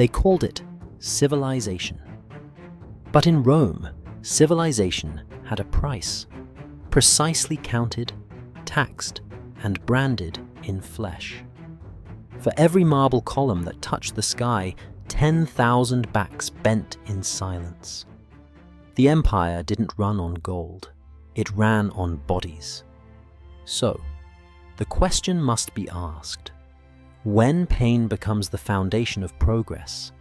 They called it civilization. But in Rome, civilization had a price, precisely counted, taxed, and branded in flesh. For every marble column that touched the sky, 10,000 backs bent in silence. The empire didn't run on gold, it ran on bodies. So, the question must be asked, when pain becomes the foundation of progress,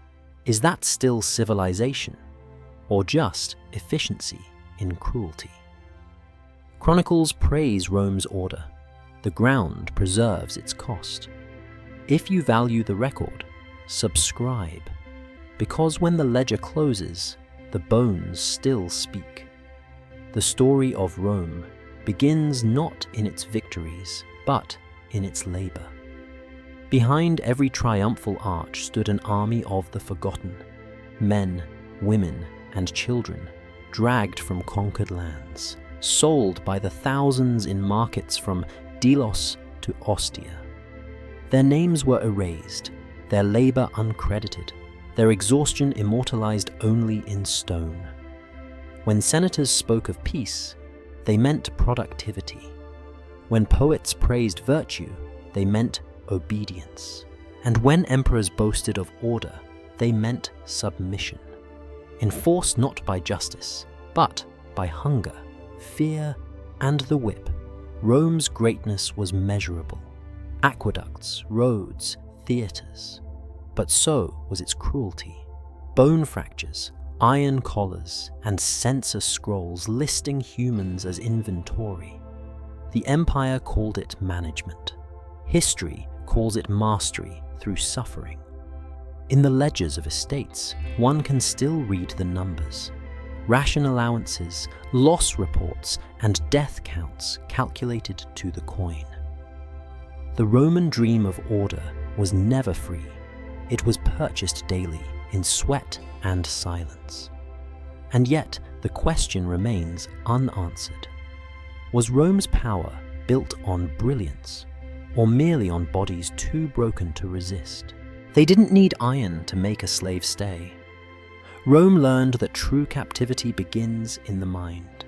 is that still civilization, or just efficiency in cruelty? Chronicles praise Rome's order. The ground preserves its cost. If you value the record, subscribe, because when the ledger closes, the bones still speak. The story of Rome begins not in its victories, but in its labor. Behind every triumphal arch stood an army of the forgotten, men, women, and children, dragged from conquered lands, sold by the thousands in markets from Delos to Ostia. Their names were erased, their labor uncredited, their exhaustion immortalized only in stone. When senators spoke of peace, they meant productivity. When poets praised virtue, they meant obedience. And when emperors boasted of order, they meant submission. Enforced not by justice, but by hunger, fear, and the whip, Rome's greatness was measurable. Aqueducts, roads, theaters. But so was its cruelty. Bone fractures, iron collars, and census scrolls listing humans as inventory. The empire called it management. History calls it mastery through suffering. In the ledgers of estates, one can still read the numbers. Ration allowances, loss reports, and death counts calculated to the coin. The Roman dream of order was never free. It was purchased daily in sweat and silence. And yet, the question remains unanswered. Was Rome's power built on brilliance, or merely on bodies too broken to resist? They didn't need iron to make a slave stay. Rome learned that true captivity begins in the mind.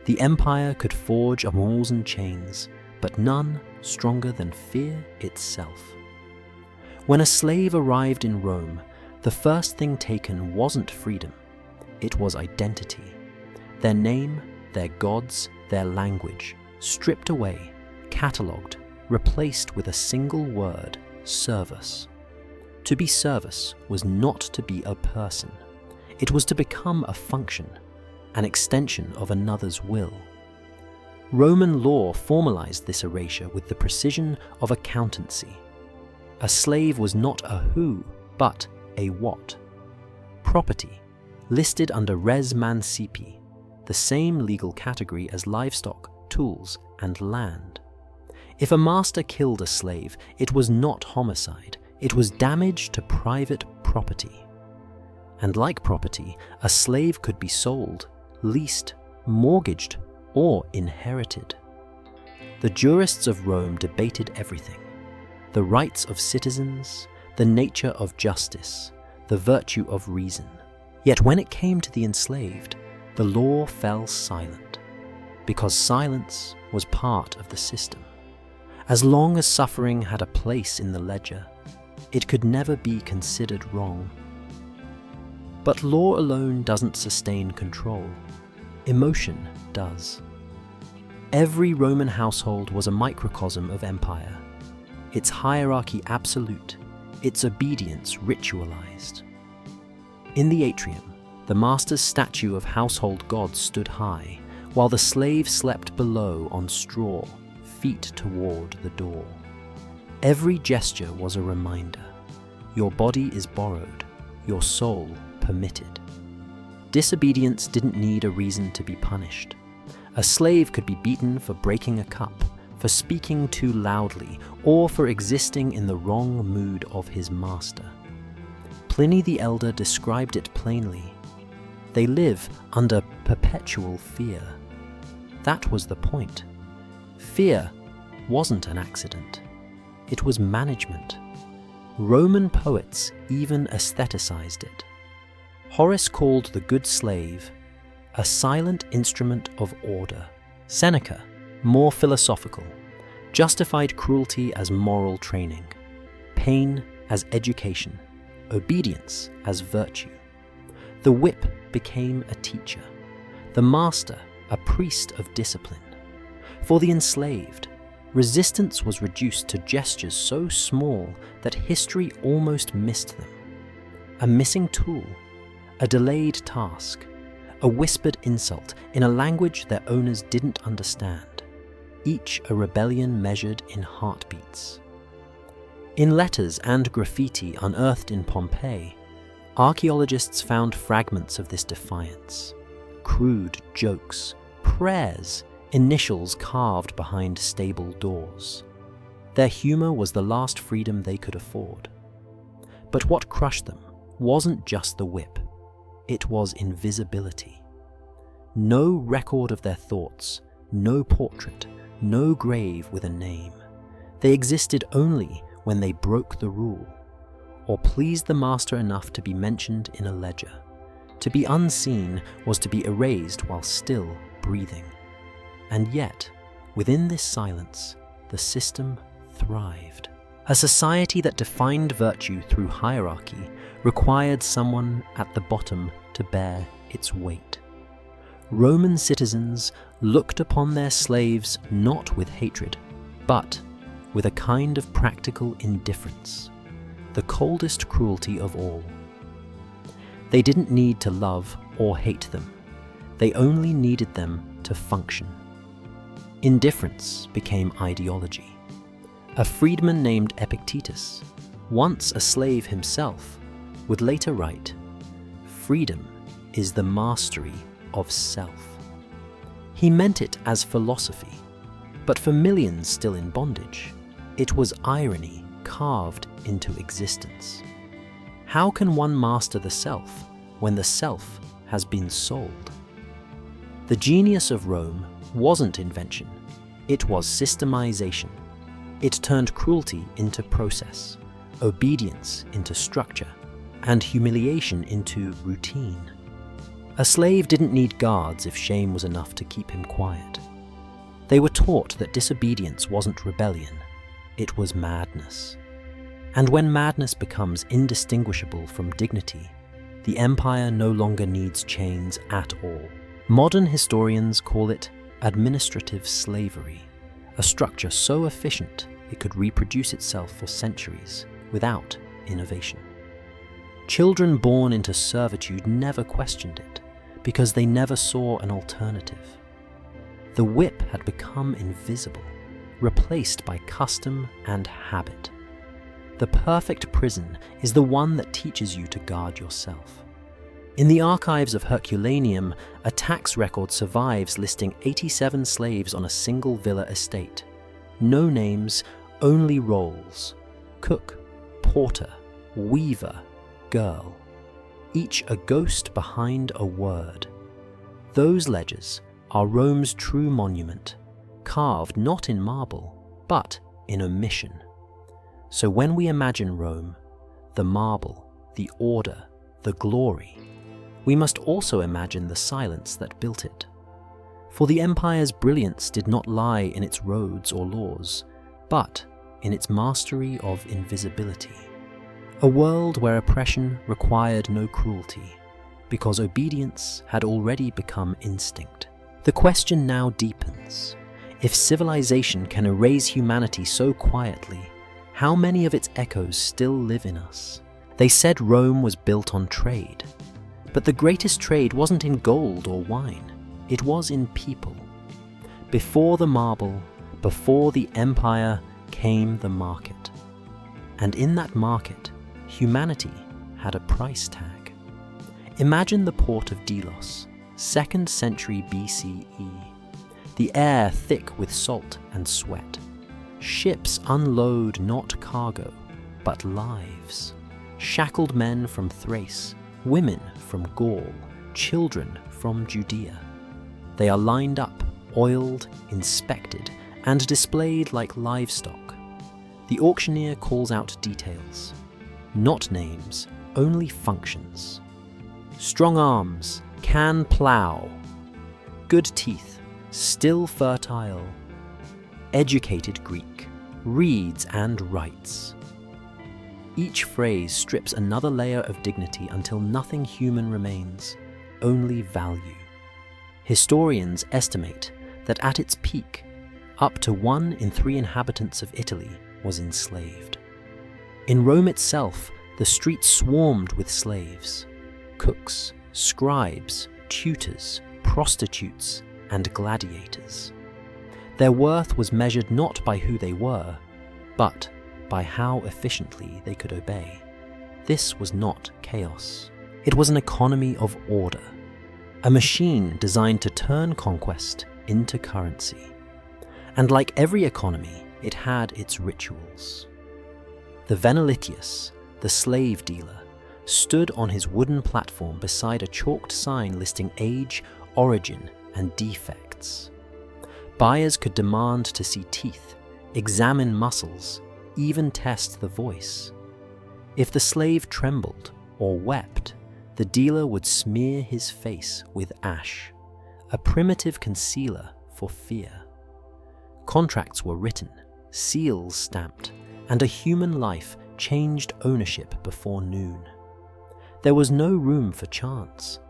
The empire could forge walls and chains, but none stronger than fear itself. When a slave arrived in Rome, the first thing taken wasn't freedom, it was identity. Their name, their gods, their language, stripped away, catalogued, replaced with a single word, servus. To be servus was not to be a person. It was to become a function, an extension of another's will. Roman law formalized this erasure with the precision of accountancy. A slave was not a who, but a what. Property, listed under res mancipi, the same legal category as livestock, tools, and land. If a master killed a slave, it was not homicide, it was damage to private property. And like property, a slave could be sold, leased, mortgaged, or inherited. The jurists of Rome debated everything: the rights of citizens, the nature of justice, the virtue of reason. Yet when it came to the enslaved, the law fell silent, because silence was part of the system. As long as suffering had a place in the ledger, it could never be considered wrong. But law alone doesn't sustain control. Emotion does. Every Roman household was a microcosm of empire, its hierarchy absolute, its obedience ritualized. In the atrium, the master's statue of household gods stood high, while the slave slept below on straw, feet toward the door. Every gesture was a reminder. Your body is borrowed, your soul permitted. Disobedience didn't need a reason to be punished. A slave could be beaten for breaking a cup, for speaking too loudly, or for existing in the wrong mood of his master. Pliny the Elder described it plainly. They live under perpetual fear. That was the point. Fear wasn't an accident. It was management. Roman poets even aestheticized it. Horace called the good slave a silent instrument of order. Seneca, more philosophical, justified cruelty as moral training, pain as education, obedience as virtue. The whip became a teacher, the master a priest of discipline. For the enslaved, resistance was reduced to gestures so small that history almost missed them. A missing tool, a delayed task, a whispered insult in a language their owners didn't understand, each a rebellion measured in heartbeats. In letters and graffiti unearthed in Pompeii, archaeologists found fragments of this defiance, crude jokes, prayers, initials carved behind stable doors. Their humor was the last freedom they could afford. But what crushed them wasn't just the whip, it was invisibility. No record of their thoughts, no portrait, no grave with a name. They existed only when they broke the rule, or pleased the master enough to be mentioned in a ledger. To be unseen was to be erased while still breathing. And yet, within this silence, the system thrived. A society that defined virtue through hierarchy required someone at the bottom to bear its weight. Roman citizens looked upon their slaves not with hatred, but with a kind of practical indifference, the coldest cruelty of all. They didn't need to love or hate them. They only needed them to function. Indifference became ideology. A freedman named Epictetus, once a slave himself, would later write, "Freedom is the mastery of self." He meant it as philosophy, but for millions still in bondage, it was irony carved into existence. How can one master the self when the self has been sold? The genius of Rome wasn't invention, it was systemization. It turned cruelty into process, obedience into structure, and humiliation into routine. A slave didn't need guards if shame was enough to keep him quiet. They were taught that disobedience wasn't rebellion, it was madness. And when madness becomes indistinguishable from dignity, the empire no longer needs chains at all. Modern historians call it administrative slavery, a structure so efficient it could reproduce itself for centuries without innovation. Children born into servitude never questioned it, because they never saw an alternative. The whip had become invisible, replaced by custom and habit. The perfect prison is the one that teaches you to guard yourself. In the archives of Herculaneum, a tax record survives listing 87 slaves on a single villa estate. No names, only roles: cook, porter, weaver, girl. Each a ghost behind a word. Those ledgers are Rome's true monument, carved not in marble, but in omission. So when we imagine Rome, the marble, the order, the glory, we must also imagine the silence that built it. For the empire's brilliance did not lie in its roads or laws, but in its mastery of invisibility. A world where oppression required no cruelty, because obedience had already become instinct. The question now deepens. If civilization can erase humanity so quietly, how many of its echoes still live in us? They said Rome was built on trade, but the greatest trade wasn't in gold or wine, it was in people. Before the marble, before the empire, came the market. And in that market, humanity had a price tag. Imagine the port of Delos, 2nd century BCE. The air thick with salt and sweat. Ships unload not cargo, but lives. Shackled men from Thrace, women from Gaul, children from Judea. They are lined up, oiled, inspected, and displayed like livestock. The auctioneer calls out details: not names, only functions. Strong arms, can plough. Good teeth, still fertile. Educated Greek, reads and writes. Each phrase strips another layer of dignity until nothing human remains, only value. Historians estimate that at its peak, up to 1 in 3 inhabitants of Italy was enslaved. In Rome itself, the streets swarmed with slaves, cooks, scribes, tutors, prostitutes, and gladiators. Their worth was measured not by who they were, but by how efficiently they could obey. This was not chaos. It was an economy of order, a machine designed to turn conquest into currency. And like every economy, it had its rituals. The Venalitius, the slave dealer, stood on his wooden platform beside a chalked sign listing age, origin, and defects. Buyers could demand to see teeth, examine muscles, even test the voice. If the slave trembled or wept, the dealer would smear his face with ash, a primitive concealer for fear. Contracts were written, seals stamped, and a human life changed ownership before noon. There was no room for chance.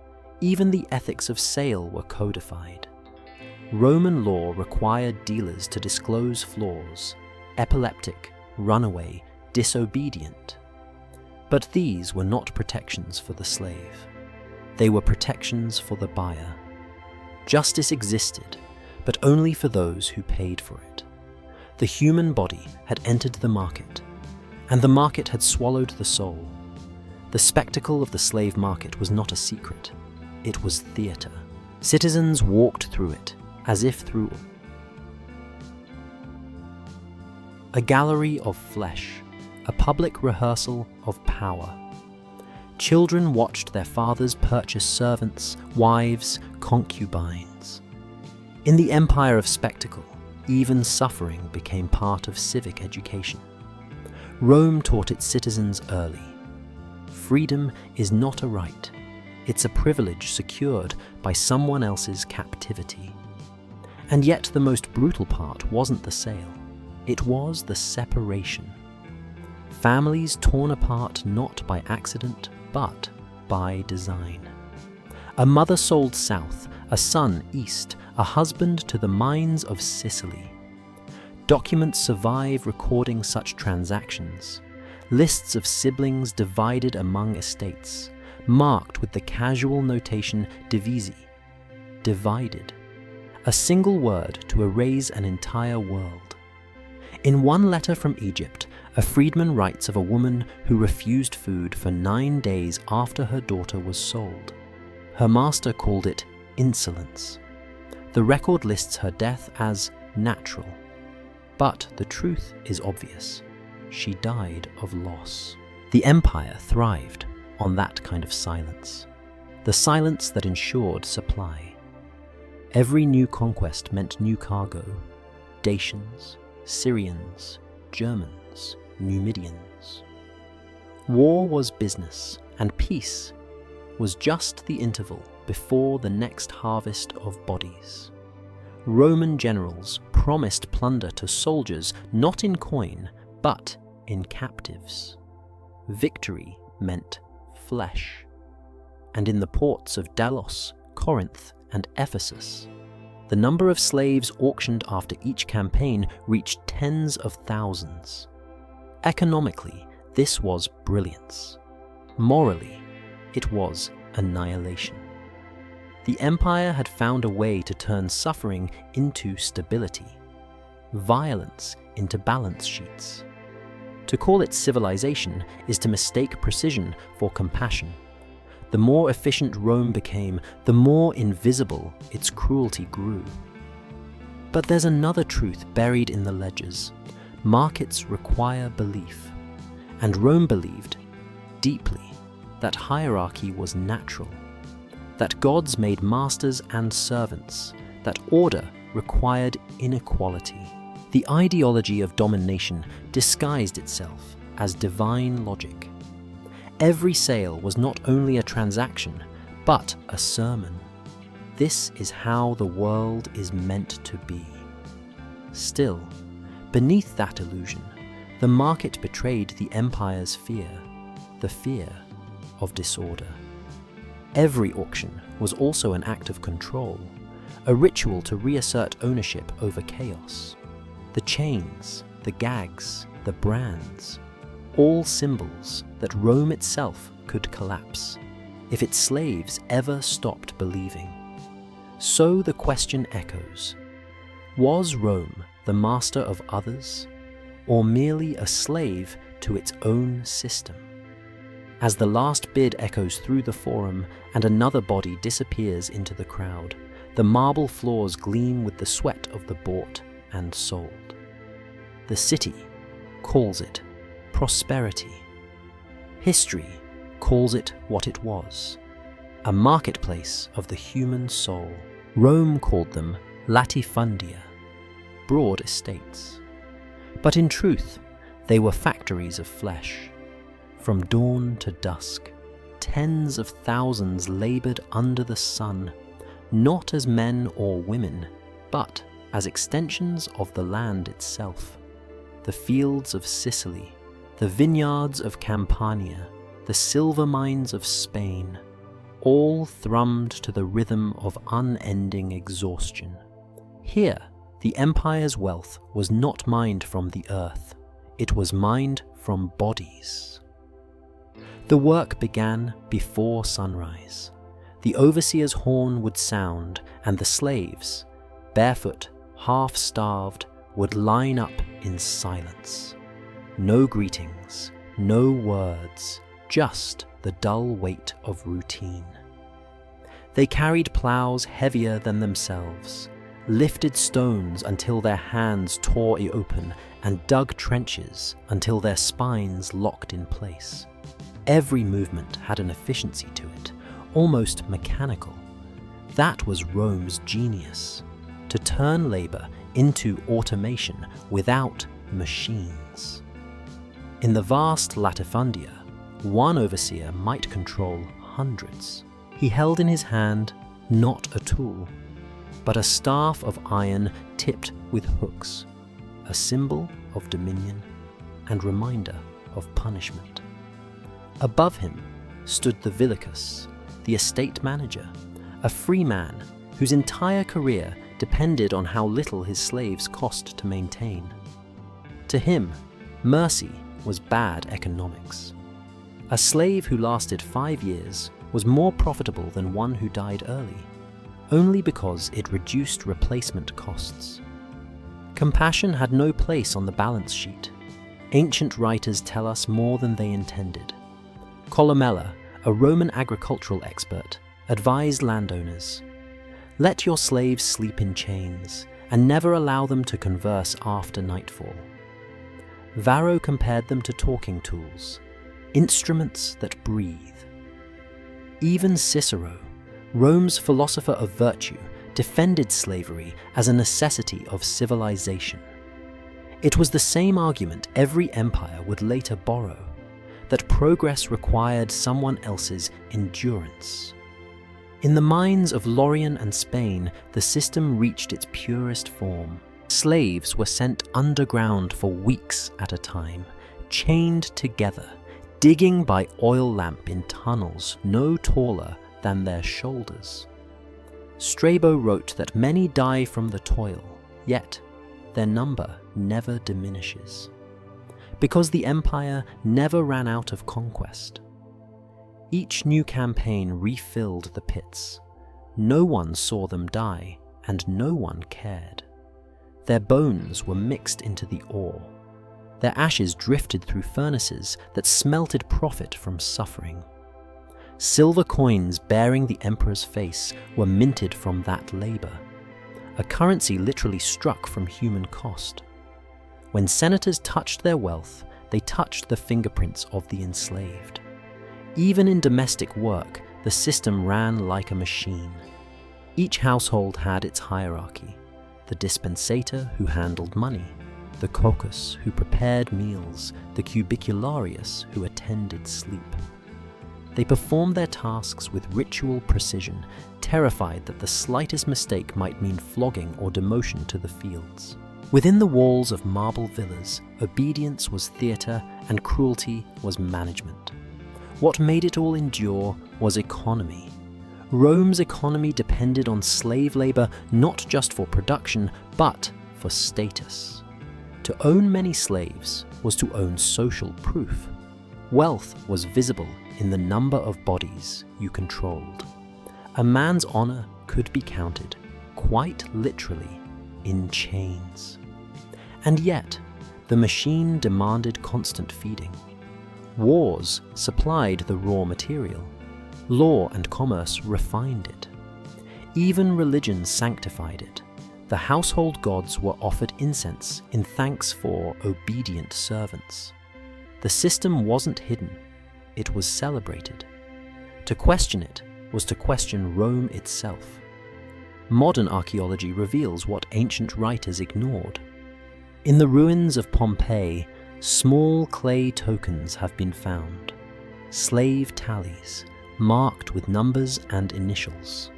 Even the ethics of sale were codified. Roman law required dealers to disclose flaws, epileptic, runaway, disobedient. But these were not protections for the slave. They were protections for the buyer. Justice existed, but only for those who paid for it. The human body had entered the market, and the market had swallowed the soul. The spectacle of the slave market was not a secret. It was theatre. Citizens walked through it, as if through a gallery of flesh, a public rehearsal of power. Children watched their fathers purchase servants, wives, concubines. In the empire of spectacle, even suffering became part of civic education. Rome taught its citizens early. Freedom is not a right. It's a privilege secured by someone else's captivity. And yet the most brutal part wasn't the sale. It was the separation. Families torn apart not by accident, but by design. A mother sold south, a son east, a husband to the mines of Sicily. Documents survive recording such transactions. Lists of siblings divided among estates, marked with the casual notation divisi, divided. A single word to erase an entire world. In one letter from Egypt, a freedman writes of a woman who refused food for 9 days after her daughter was sold. Her master called it insolence. The record lists her death as natural. But the truth is obvious. She died of loss. The empire thrived on that kind of silence. The silence that ensured supply. Every new conquest meant new cargo. Dacians, Syrians, Germans, Numidians. War was business, and peace was just the interval before the next harvest of bodies. Roman generals promised plunder to soldiers not in coin, but in captives. Victory meant flesh. And in the ports of Delos, Corinth, and Ephesus, the number of slaves auctioned after each campaign reached tens of thousands. Economically, this was brilliance. Morally, it was annihilation. The empire had found a way to turn suffering into stability, violence into balance sheets. To call it civilization is to mistake precision for compassion. The more efficient Rome became, the more invisible its cruelty grew. But there's another truth buried in the ledgers. Markets require belief. And Rome believed, deeply, that hierarchy was natural, that gods made masters and servants, that order required inequality. The ideology of domination disguised itself as divine logic. Every sale was not only a transaction, but a sermon. This is how the world is meant to be. Still, beneath that illusion, the market betrayed the empire's fear, the fear of disorder. Every auction was also an act of control, a ritual to reassert ownership over chaos. The chains, the gags, the brands, all symbols that Rome itself could collapse if its slaves ever stopped believing. So the question echoes: was Rome the master of others, or merely a slave to its own system? As the last bid echoes through the forum and another body disappears into the crowd, the marble floors gleam with the sweat of the bought and sold. The city calls it prosperity. History calls it what it was: a marketplace of the human soul. Rome called them latifundia, broad estates. But in truth, they were factories of flesh. From dawn to dusk, tens of thousands labored under the sun, not as men or women, but as extensions of the land itself. The fields of Sicily, the vineyards of Campania, the silver mines of Spain, all thrummed to the rhythm of unending exhaustion. Here, the empire's wealth was not mined from the earth, it was mined from bodies. The work began before sunrise. The overseer's horn would sound, and the slaves, barefoot, half-starved, would line up in silence. No greetings, no words, just the dull weight of routine. They carried plows heavier than themselves, lifted stones until their hands tore open, and dug trenches until their spines locked in place. Every movement had an efficiency to it, almost mechanical. That was Rome's genius, to turn labor into automation without machines. In the vast latifundia, one overseer might control hundreds. He held in his hand not a tool, but a staff of iron tipped with hooks, a symbol of dominion and reminder of punishment. Above him stood the villicus, the estate manager, a free man whose entire career depended on how little his slaves cost to maintain. To him, mercy was bad economics. A slave who lasted 5 years was more profitable than one who died early, only because it reduced replacement costs. Compassion had no place on the balance sheet. Ancient writers tell us more than they intended. Columella, a Roman agricultural expert, advised landowners, "Let your slaves sleep in chains, and never allow them to converse after nightfall." Varro compared them to talking tools, instruments that breathe. Even Cicero, Rome's philosopher of virtue, defended slavery as a necessity of civilization. It was the same argument every empire would later borrow, that progress required someone else's endurance. In the minds of Lorien and Spain, the system reached its purest form. Slaves were sent underground for weeks at a time, chained together, digging by oil lamp in tunnels no taller than their shoulders. Strabo wrote that many die from the toil, yet their number never diminishes, because the empire never ran out of conquest. Each new campaign refilled the pits. No one saw them die, and no one cared. Their bones were mixed into the ore. Their ashes drifted through furnaces that smelted profit from suffering. Silver coins bearing the emperor's face were minted from that labor, a currency literally struck from human cost. When senators touched their wealth, they touched the fingerprints of the enslaved. Even in domestic work, the system ran like a machine. Each household had its hierarchy: the dispensator who handled money, the cocus who prepared meals, the cubicularius who attended sleep. They performed their tasks with ritual precision, terrified that the slightest mistake might mean flogging or demotion to the fields. Within the walls of marble villas, obedience was theatre and cruelty was management. What made it all endure was economy. Rome's economy depended on slave labour not just for production, but for status. To own many slaves was to own social proof. Wealth was visible in the number of bodies you controlled. A man's honour could be counted, quite literally, in chains. And yet, the machine demanded constant feeding. Wars supplied the raw material. Law and commerce refined it. Even religion sanctified it. The household gods were offered incense in thanks for obedient servants. The system wasn't hidden, it was celebrated. To question it was to question Rome itself. Modern archaeology reveals what ancient writers ignored. In the ruins of Pompeii, small clay tokens have been found. Slave tallies, marked with numbers and initials.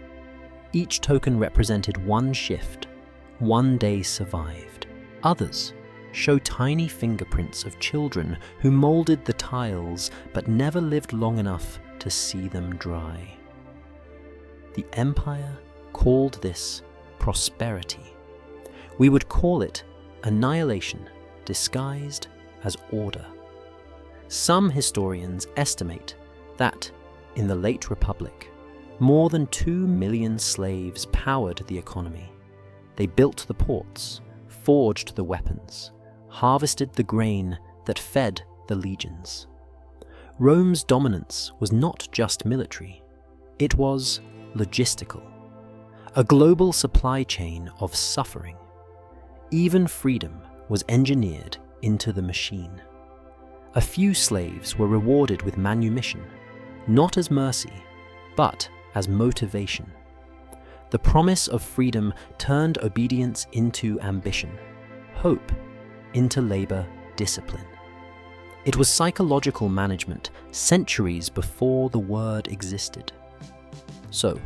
Each token represented one shift, one day survived. Others show tiny fingerprints of children who molded the tiles but never lived long enough to see them dry. The empire called this prosperity. We would call it annihilation disguised as order. Some historians estimate that, in the late Republic, more than 2 million slaves powered the economy. They built the ports, forged the weapons, harvested the grain that fed the legions. Rome's dominance was not just military, it was logistical, a global supply chain of suffering. Even freedom was engineered into the machine. A few slaves were rewarded with manumission, not as mercy, but as motivation. The promise of freedom turned obedience into ambition, hope into labor discipline. It was psychological management centuries before the word existed. So,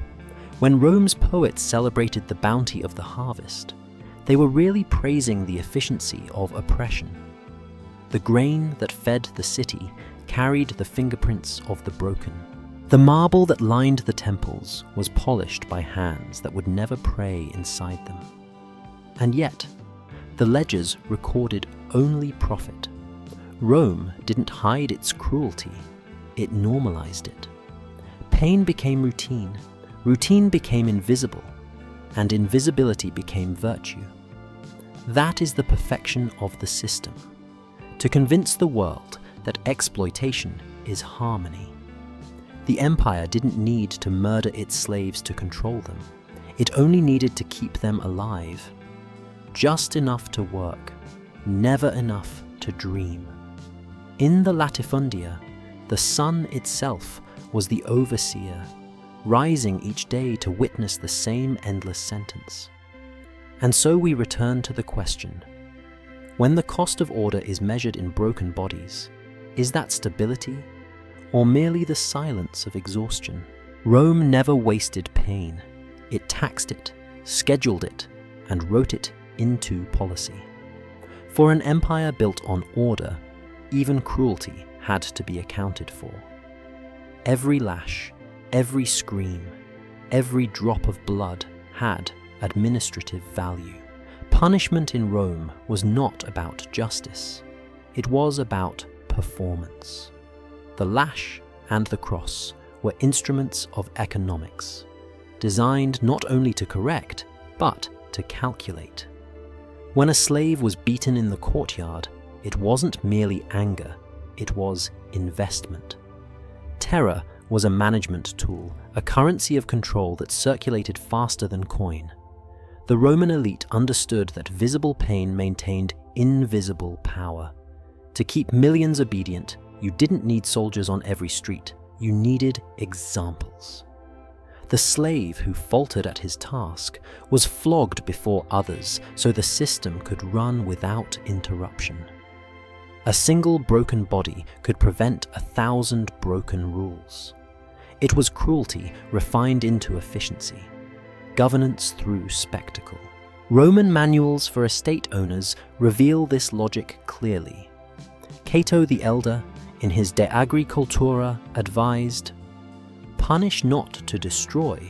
when Rome's poets celebrated the bounty of the harvest, they were really praising the efficiency of oppression. The grain that fed the city carried the fingerprints of the broken. The marble that lined the temples was polished by hands that would never pray inside them. And yet, the ledgers recorded only profit. Rome didn't hide its cruelty, it normalized it. Pain became routine, routine became invisible, and invisibility became virtue. That is the perfection of the system, to convince the world that exploitation is harmony. The empire didn't need to murder its slaves to control them. It only needed to keep them alive. Just enough to work, never enough to dream. In the latifundia, the sun itself was the overseer, rising each day to witness the same endless sentence. And so we return to the question, when the cost of order is measured in broken bodies, is that stability, or merely the silence of exhaustion? Rome never wasted pain. It taxed it, scheduled it, and wrote it into policy. For an empire built on order, even cruelty had to be accounted for. Every lash, every scream, every drop of blood had administrative value. Punishment in Rome was not about justice. It was about performance. The lash and the cross were instruments of economics, designed not only to correct, but to calculate. When a slave was beaten in the courtyard, it wasn't merely anger, it was investment. Terror was a management tool, a currency of control that circulated faster than coin. The Roman elite understood that visible pain maintained invisible power. To keep millions obedient, you didn't need soldiers on every street, you needed examples. The slave who faltered at his task was flogged before others so the system could run without interruption. A single broken body could prevent 1,000 broken rules. It was cruelty refined into efficiency, governance through spectacle. Roman manuals for estate owners reveal this logic clearly. Cato the Elder, in his De Agricultura, advised, "Punish not to destroy,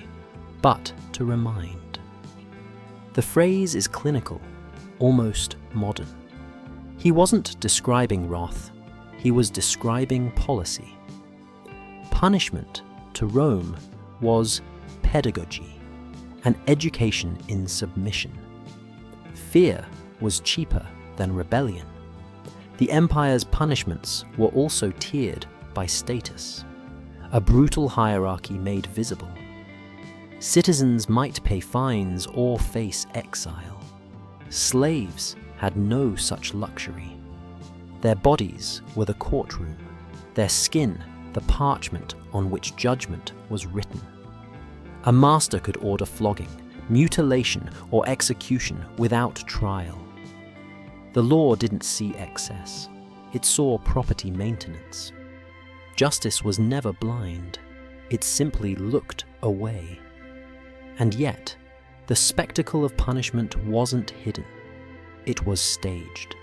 but to remind." The phrase is clinical, almost modern. He wasn't describing wrath, he was describing policy. Punishment, to Rome, was pedagogy, an education in submission. Fear was cheaper than rebellion. The empire's punishments were also tiered by status, a brutal hierarchy made visible. Citizens might pay fines or face exile. Slaves had no such luxury. Their bodies were the courtroom, their skin the parchment on which judgment was written. A master could order flogging, mutilation, or execution without trial. The law didn't see excess, it saw property maintenance. Justice was never blind, it simply looked away. And yet, the spectacle of punishment wasn't hidden, it was staged.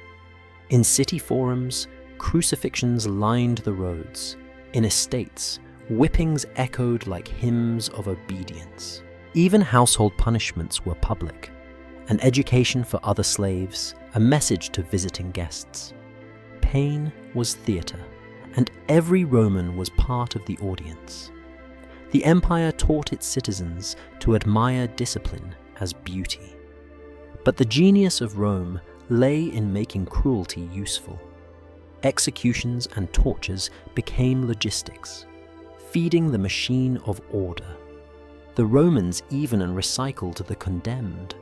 In city forums, crucifixions lined the roads. In estates, whippings echoed like hymns of obedience. Even household punishments were public, an education for other slaves, a message to visiting guests. Pain was theatre, and every Roman was part of the audience. The empire taught its citizens to admire discipline as beauty. But the genius of Rome lay in making cruelty useful. Executions and tortures became logistics, feeding the machine of order. The Romans even recycled the condemned.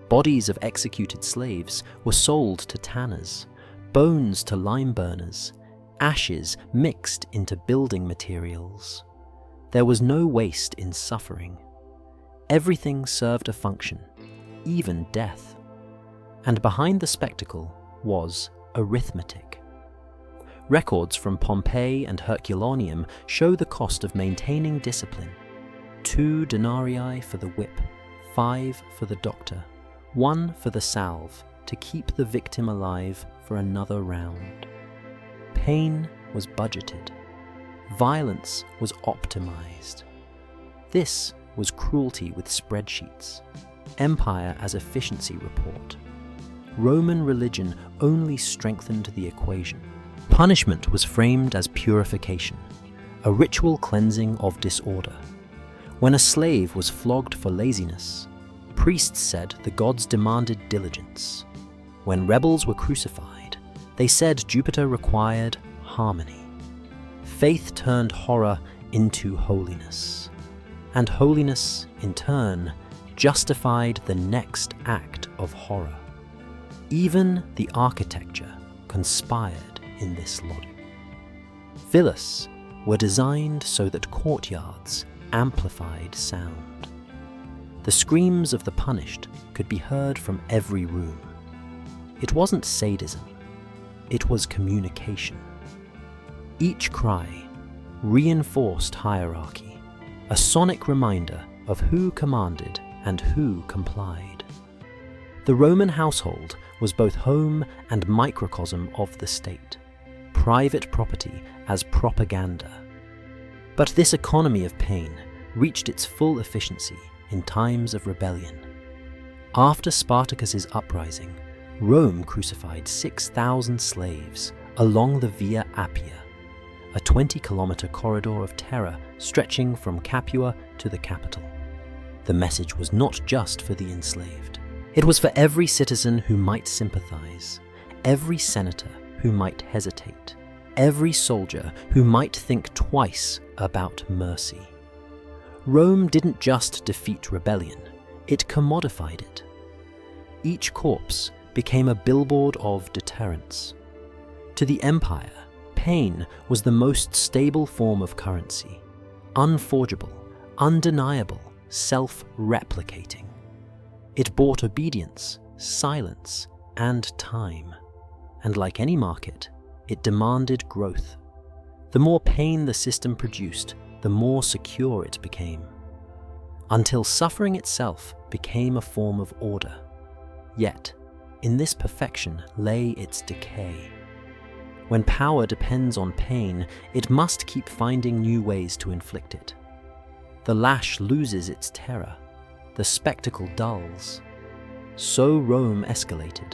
Bodies of executed slaves were sold to tanners, bones to lime burners, ashes mixed into building materials. There was no waste in suffering. Everything served a function, even death. And behind the spectacle was arithmetic. Records from Pompeii and Herculaneum show the cost of maintaining discipline. 2 denarii for the whip, 5 for the doctor, 1 for the salve to keep the victim alive for another round. Pain was budgeted. Violence was optimized. This was cruelty with spreadsheets. Empire as efficiency report. Roman religion only strengthened the equation. Punishment was framed as purification, a ritual cleansing of disorder. When a slave was flogged for laziness, priests said the gods demanded diligence. When rebels were crucified, they said Jupiter required harmony. Faith turned horror into holiness, and holiness, in turn, justified the next act of horror. Even the architecture conspired in this logic. Villas were designed so that courtyards amplified sound. The screams of the punished could be heard from every room. It wasn't sadism, it was communication. Each cry reinforced hierarchy, a sonic reminder of who commanded and who complied. The Roman household was both home and microcosm of the state, private property as propaganda. But this economy of pain reached its full efficiency in times of rebellion. After Spartacus's uprising, Rome crucified 6,000 slaves along the Via Appia, a 20-kilometer corridor of terror stretching from Capua to the capital. The message was not just for the enslaved. It was for every citizen who might sympathize, every senator who might hesitate, every soldier who might think twice about mercy. Rome didn't just defeat rebellion, it commodified it. Each corpse became a billboard of deterrence. To the empire, pain was the most stable form of currency, unforgeable, undeniable, self-replicating. It bought obedience, silence, and time. And like any market, it demanded growth. The more pain the system produced, the more secure it became, until suffering itself became a form of order. Yet, in this perfection lay its decay. When power depends on pain, it must keep finding new ways to inflict it. The lash loses its terror, the spectacle dulls. So Rome escalated.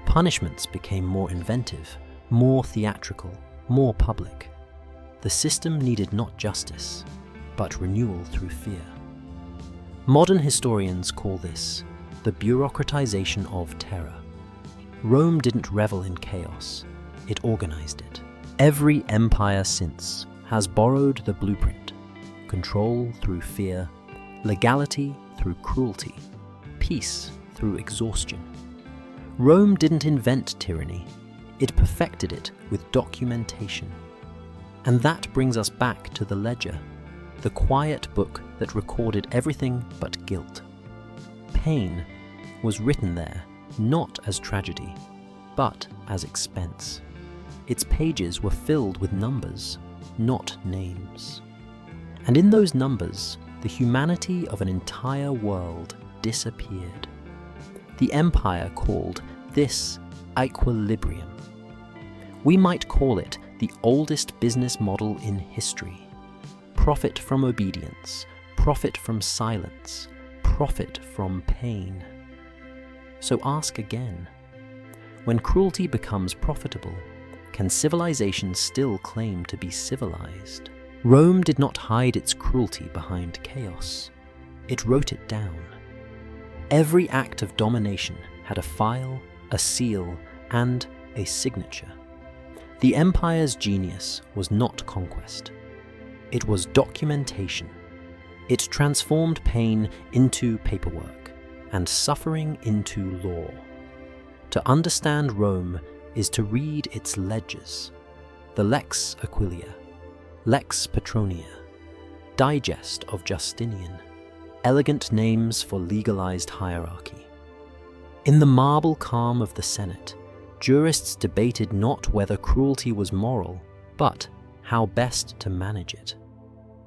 Punishments became more inventive, more theatrical, more public. The system needed not justice, but renewal through fear. Modern historians call this the bureaucratization of terror. Rome didn't revel in chaos, it organized it. Every empire since has borrowed the blueprint: control through fear, legality through cruelty, peace through exhaustion. Rome didn't invent tyranny, it perfected it with documentation. And that brings us back to the ledger, the quiet book that recorded everything but guilt. Pain was written there not as tragedy, but as expense. Its pages were filled with numbers, not names. And in those numbers, the humanity of an entire world disappeared. The empire called this equilibrium. We might call it the oldest business model in history. Profit from obedience, profit from silence, profit from pain. So ask again, when cruelty becomes profitable, can civilization still claim to be civilized? Rome did not hide its cruelty behind chaos. It wrote it down. Every act of domination had a file, a seal, and a signature. The empire's genius was not conquest. It was documentation. It transformed pain into paperwork and suffering into law. To understand Rome is to read its ledgers, the Lex Aquilia, Lex Petronia, Digest of Justinian, elegant names for legalized hierarchy. In the marble calm of the Senate, jurists debated not whether cruelty was moral, but how best to manage it.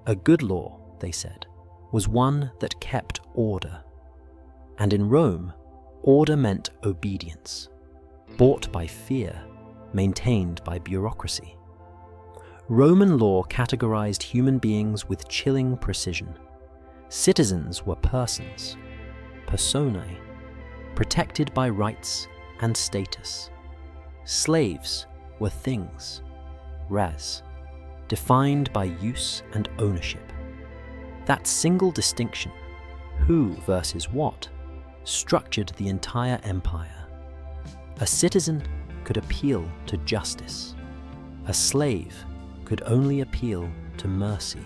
A good law, they said, was one that kept order. And in Rome, order meant obedience, bought by fear, maintained by bureaucracy. Roman law categorized human beings with chilling precision. Citizens were persons, personae, protected by rights and status. Slaves were things, res, defined by use and ownership. That single distinction, who versus what, structured the entire empire. A citizen could appeal to justice. A slave could only appeal to mercy.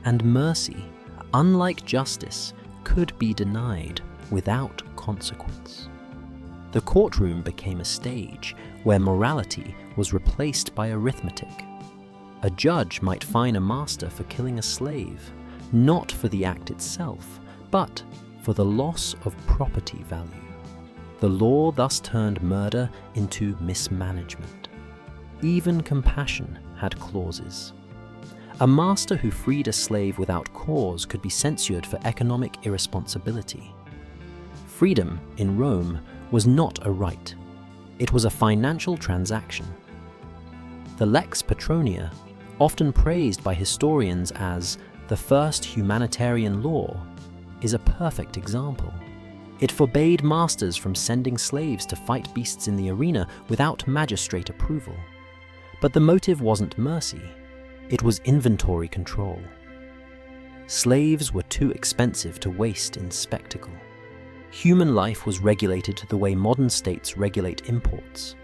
And mercy, unlike justice, could be denied without consequence. The courtroom became a stage where morality was replaced by arithmetic. A judge might fine a master for killing a slave, not for the act itself, but for the loss of property value. The law thus turned murder into mismanagement. Even compassion had clauses. A master who freed a slave without cause could be censured for economic irresponsibility. Freedom in Rome was not a right. It was a financial transaction. The Lex Petronia, often praised by historians as the first humanitarian law, is a perfect example. It forbade masters from sending slaves to fight beasts in the arena without magistrate approval. But the motive wasn't mercy, it was inventory control. Slaves were too expensive to waste in spectacle. Human life was regulated the way modern states regulate imports.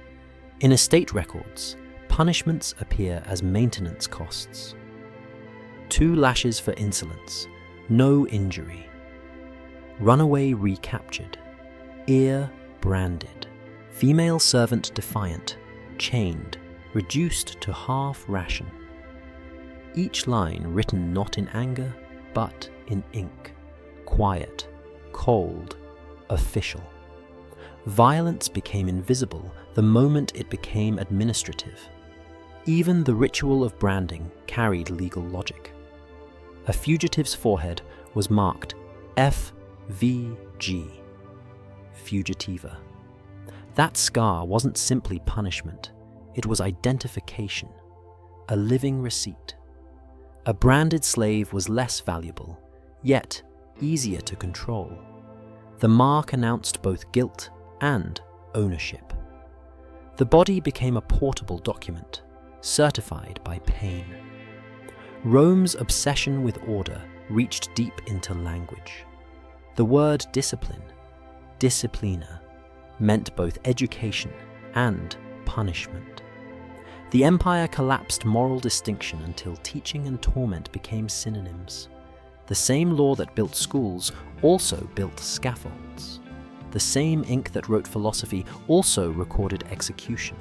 In estate records, punishments appear as maintenance costs. 2 lashes for insolence, no injury. Runaway recaptured, ear branded. Female servant defiant, chained, reduced to half ration. Each line written not in anger, but in ink, quiet, cold, official. Violence became invisible the moment it became administrative. Even the ritual of branding carried legal logic. a fugitive's forehead was marked FVG, fugitiva. That scar wasn't simply punishment, it was identification, a living receipt. A branded slave was less valuable, yet easier to control. The mark announced both guilt and ownership. The body became a portable document, certified by pain. Rome's obsession with order reached deep into language. The word discipline, disciplina, meant both education and punishment. The empire collapsed moral distinction until teaching and torment became synonyms. The same law that built schools also built scaffolds. The same ink that wrote philosophy also recorded execution.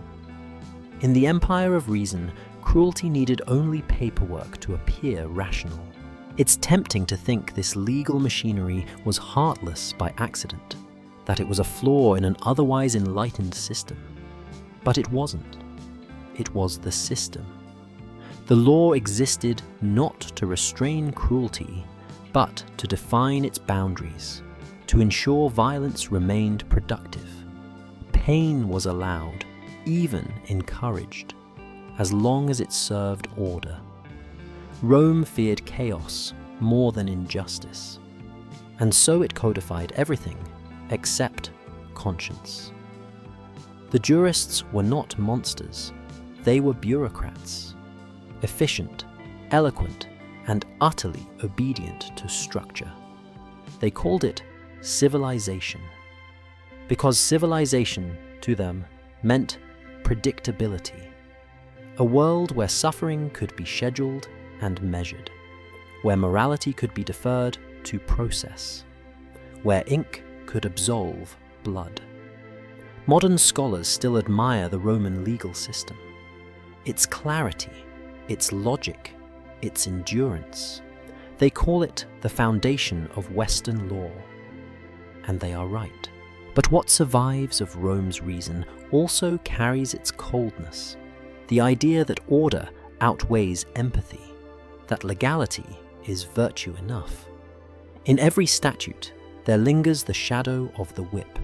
In the empire of reason, cruelty needed only paperwork to appear rational. It's tempting to think this legal machinery was heartless by accident, that it was a flaw in an otherwise enlightened system. But it wasn't. It was the system. The law existed not to restrain cruelty, but to define its boundaries, to ensure violence remained productive. Pain was allowed, even encouraged, as long as it served order. Rome feared chaos more than injustice, and so it codified everything except conscience. The jurists were not monsters. They were bureaucrats, efficient, eloquent, and utterly obedient to structure. They called it civilization, because civilization, to them, meant predictability, a world where suffering could be scheduled and measured, where morality could be deferred to process, where ink could absolve blood. Modern scholars still admire the Roman legal system. Its clarity, its logic, its endurance. They call it the foundation of Western law. And they are right. But what survives of Rome's reason also carries its coldness, the idea that order outweighs empathy, that legality is virtue enough. In every statute, there lingers the shadow of the whip.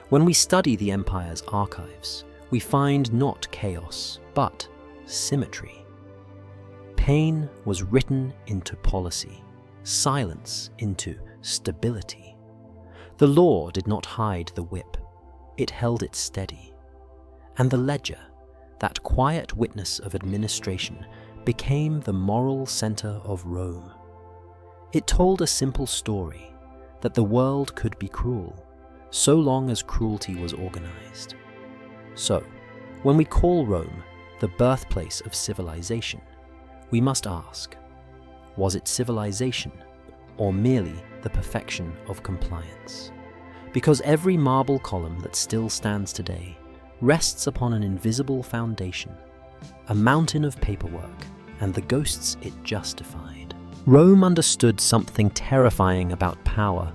When we study the empire's archives, we find not chaos, but symmetry. Pain was written into policy, silence into stability. The law did not hide the whip, it held it steady. And the ledger, that quiet witness of administration, became the moral center of Rome. It told a simple story, that the world could be cruel, so long as cruelty was organized. So, when we call Rome the birthplace of civilization, we must ask, was it civilization or merely the perfection of compliance? Because every marble column that still stands today rests upon an invisible foundation, a mountain of paperwork and the ghosts it justified. Rome understood something terrifying about power.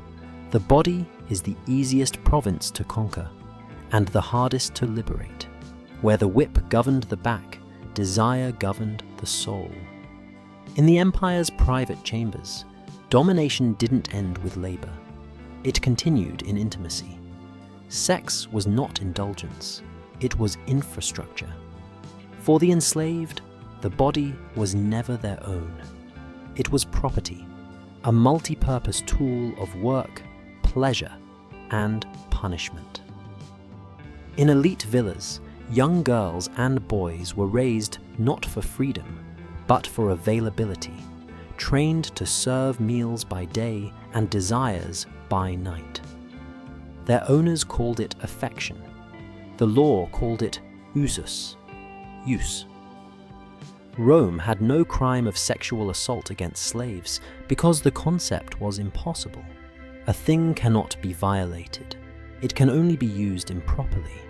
The body is the easiest province to conquer and the hardest to liberate. Where the whip governed the back, desire governed the soul. In the empire's private chambers, domination didn't end with labor. It continued in intimacy. Sex was not indulgence, it was infrastructure. For the enslaved, the body was never their own. It was property, a multi-purpose tool of work, pleasure, and punishment. In elite villas, young girls and boys were raised not for freedom, but for availability, trained to serve meals by day and desires by night. Their owners called it affection. The law called it usus, use. Rome had no crime of sexual assault against slaves because the concept was impossible. A thing cannot be violated. It can only be used improperly.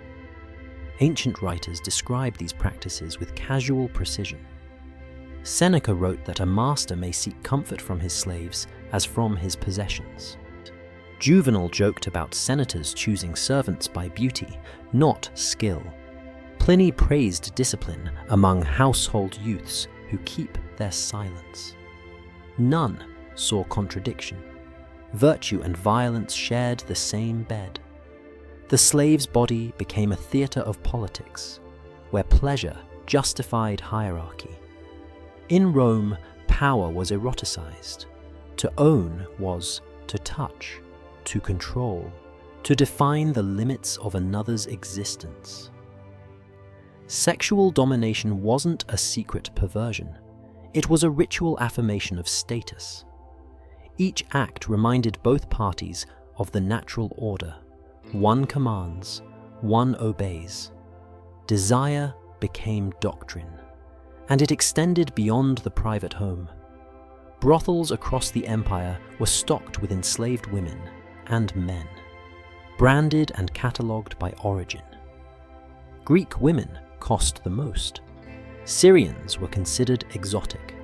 Ancient writers describe these practices with casual precision. Seneca wrote that a master may seek comfort from his slaves as from his possessions. Juvenal joked about senators choosing servants by beauty, not skill. Pliny praised discipline among household youths who keep their silence. none saw contradiction. Virtue and violence shared the same bed. The slave's body became a theatre of politics, where pleasure justified hierarchy. In Rome, power was eroticized. To own was to touch, to control, to define the limits of another's existence. Sexual domination wasn't a secret perversion. It was a ritual affirmation of status. Each act reminded both parties of the natural order. One commands, one obeys. Desire became doctrine, and it extended beyond the private home. Brothels across the empire were stocked with enslaved women and men, branded and catalogued by origin. Greek women cost the most. Syrians were considered exotic.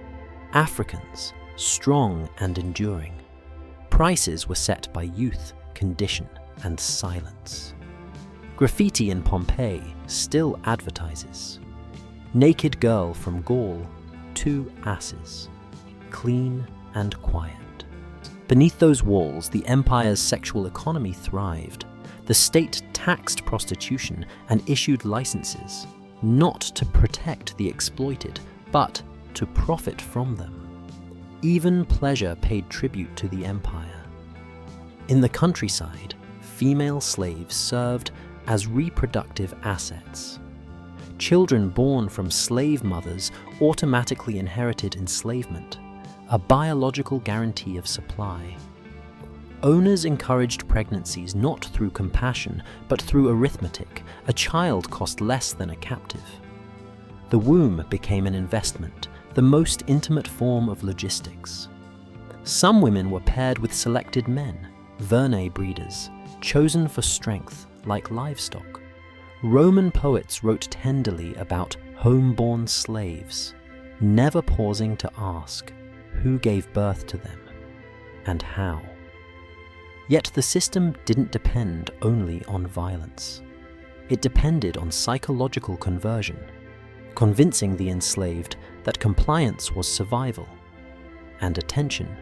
Africans, strong and enduring. Prices were set by youth, condition, and silence. Graffiti in Pompeii still advertises. Naked girl from Gaul, 2 asses. Clean and quiet. Beneath those walls, the empire's sexual economy thrived. The state taxed prostitution and issued licenses, not to protect the exploited, but to profit from them. Even pleasure paid tribute to the empire. In the countryside, female slaves served as reproductive assets. Children born from slave mothers automatically inherited enslavement, a biological guarantee of supply. Owners encouraged pregnancies not through compassion, but through arithmetic. A child cost less than a captive. The womb became an investment, the most intimate form of logistics. Some women were paired with selected men, Vernae breeders, chosen for strength like livestock. Roman poets wrote tenderly about homeborn slaves, never pausing to ask who gave birth to them and how. Yet the system didn't depend only on violence. It depended on psychological conversion, convincing the enslaved that compliance was survival and attention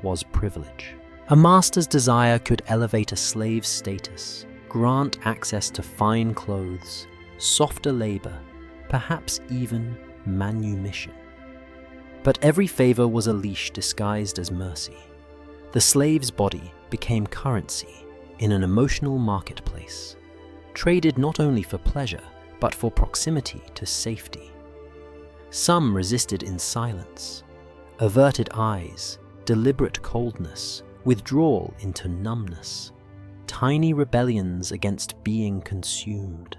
was privilege. A master's desire could elevate a slave's status, grant access to fine clothes, softer labor, perhaps even manumission. But every favor was a leash disguised as mercy. The slave's body became currency in an emotional marketplace, traded not only for pleasure, but for proximity to safety. Some resisted in silence, averted eyes, deliberate coldness, withdrawal into numbness, tiny rebellions against being consumed.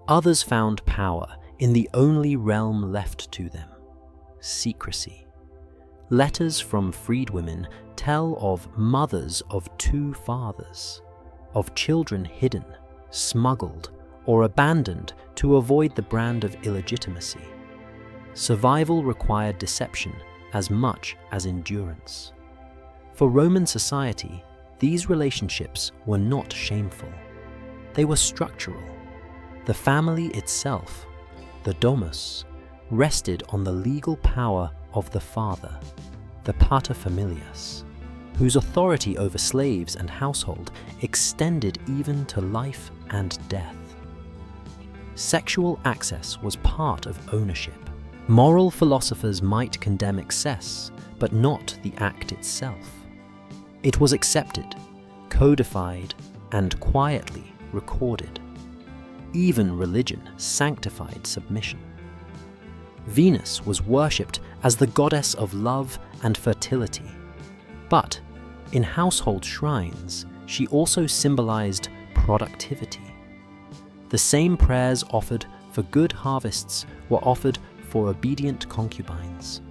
Others found power in the only realm left to them, secrecy. Letters from freedwomen tell of mothers of 2 fathers, of children hidden, smuggled, or abandoned to avoid the brand of illegitimacy. Survival required deception as much as endurance. For Roman society, these relationships were not shameful. They were structural. The family itself, the domus, rested on the legal power of the father, the paterfamilias, whose authority over slaves and household extended even to life and death. Sexual access was part of ownership. Moral philosophers might condemn excess, but not the act itself. It was accepted, codified, and quietly recorded. Even religion sanctified submission. Venus was worshipped as the goddess of love and fertility. But in household shrines, she also symbolized productivity. The same prayers offered for good harvests were offered for obedient concubines.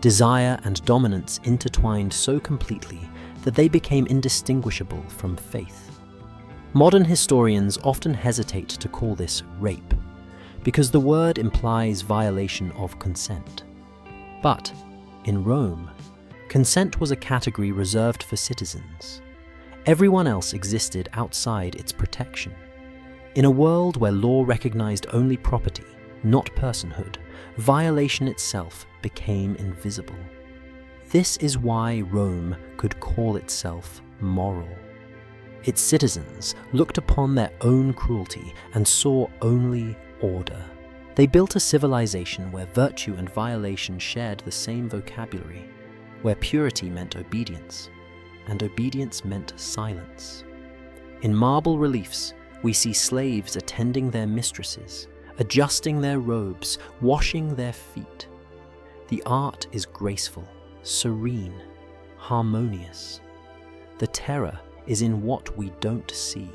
Desire and dominance intertwined so completely that they became indistinguishable from faith. Modern historians often hesitate to call this rape, because the word implies violation of consent. But in Rome, consent was a category reserved for citizens. Everyone else existed outside its protection. In a world where law recognized only property, not personhood, violation itself became invisible. This is why Rome could call itself moral. Its citizens looked upon their own cruelty and saw only order. They built a civilization where virtue and violation shared the same vocabulary, where purity meant obedience, and obedience meant silence. In marble reliefs, we see slaves attending their mistresses, adjusting their robes, washing their feet. The art is graceful, serene, harmonious. The terror is in what we don't see.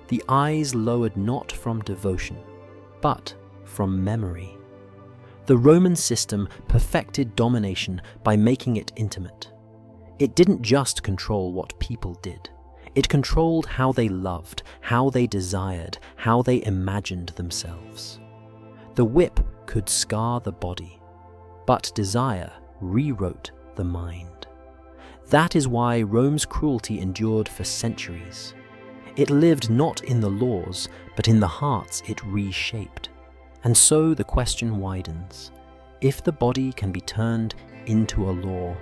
The eyes lowered not from devotion, but from memory. The Roman system perfected domination by making it intimate. It didn't just control what people did. It controlled how they loved, how they desired, how they imagined themselves. The whip could scar the body, but desire rewrote the mind. That is why Rome's cruelty endured for centuries. It lived not in the laws, but in the hearts it reshaped. And so the question widens: if the body can be turned into a law,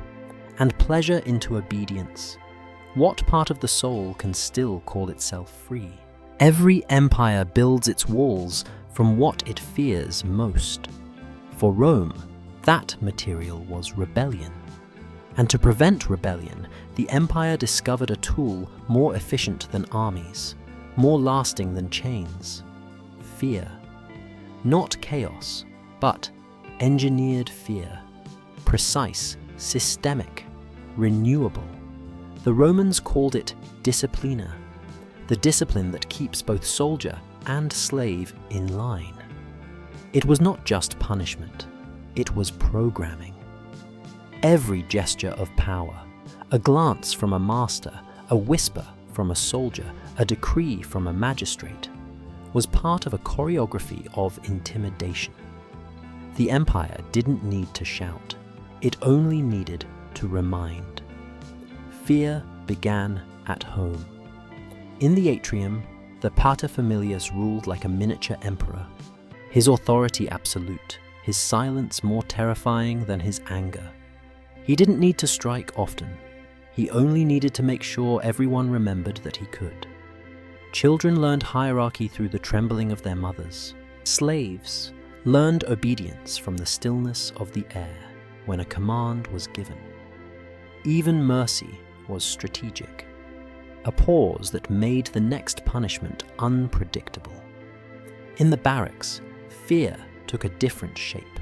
and pleasure into obedience, what part of the soul can still call itself free? Every empire builds its walls from what it fears most. For Rome, that material was rebellion. And to prevent rebellion, the empire discovered a tool more efficient than armies, more lasting than chains: fear. Not chaos, but engineered fear. Precise, systemic, renewable. The Romans called it disciplina, the discipline that keeps both soldier and slave in line. It was not just punishment, it was programming. Every gesture of power, a glance from a master, a whisper from a soldier, a decree from a magistrate, was part of a choreography of intimidation. The empire didn't need to shout, it only needed to remind. Fear began at home. In the atrium, the paterfamilias ruled like a miniature emperor, his authority absolute, his silence more terrifying than his anger. He didn't need to strike often. He only needed to make sure everyone remembered that he could. Children learned hierarchy through the trembling of their mothers. Slaves learned obedience from the stillness of the air when a command was given. Even mercy was strategic, a pause that made the next punishment unpredictable. In the barracks, fear took a different shape.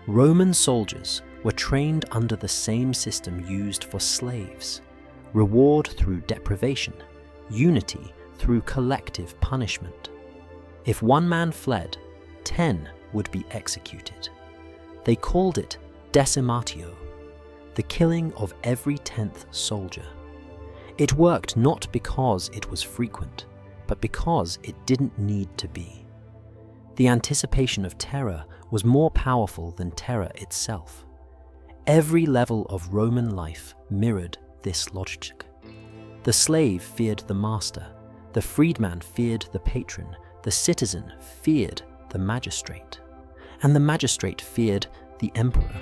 Roman soldiers were trained under the same system used for slaves: reward through deprivation, unity through collective punishment. If one man fled, 10 would be executed. They called it decimatio, the killing of every 10th soldier. It worked not because it was frequent, but because it didn't need to be. The anticipation of terror was more powerful than terror itself. Every level of Roman life mirrored this logic. The slave feared the master, the freedman feared the patron, the citizen feared the magistrate, and the magistrate feared the emperor.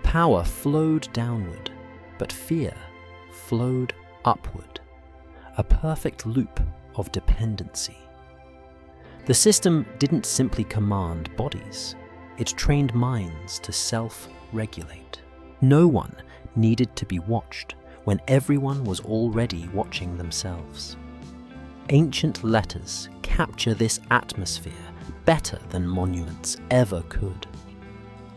Power flowed downward, but fear flowed upward, a perfect loop of dependency. The system didn't simply command bodies, it trained minds to self-regulate. No one needed to be watched when everyone was already watching themselves. Ancient letters capture this atmosphere better than monuments ever could.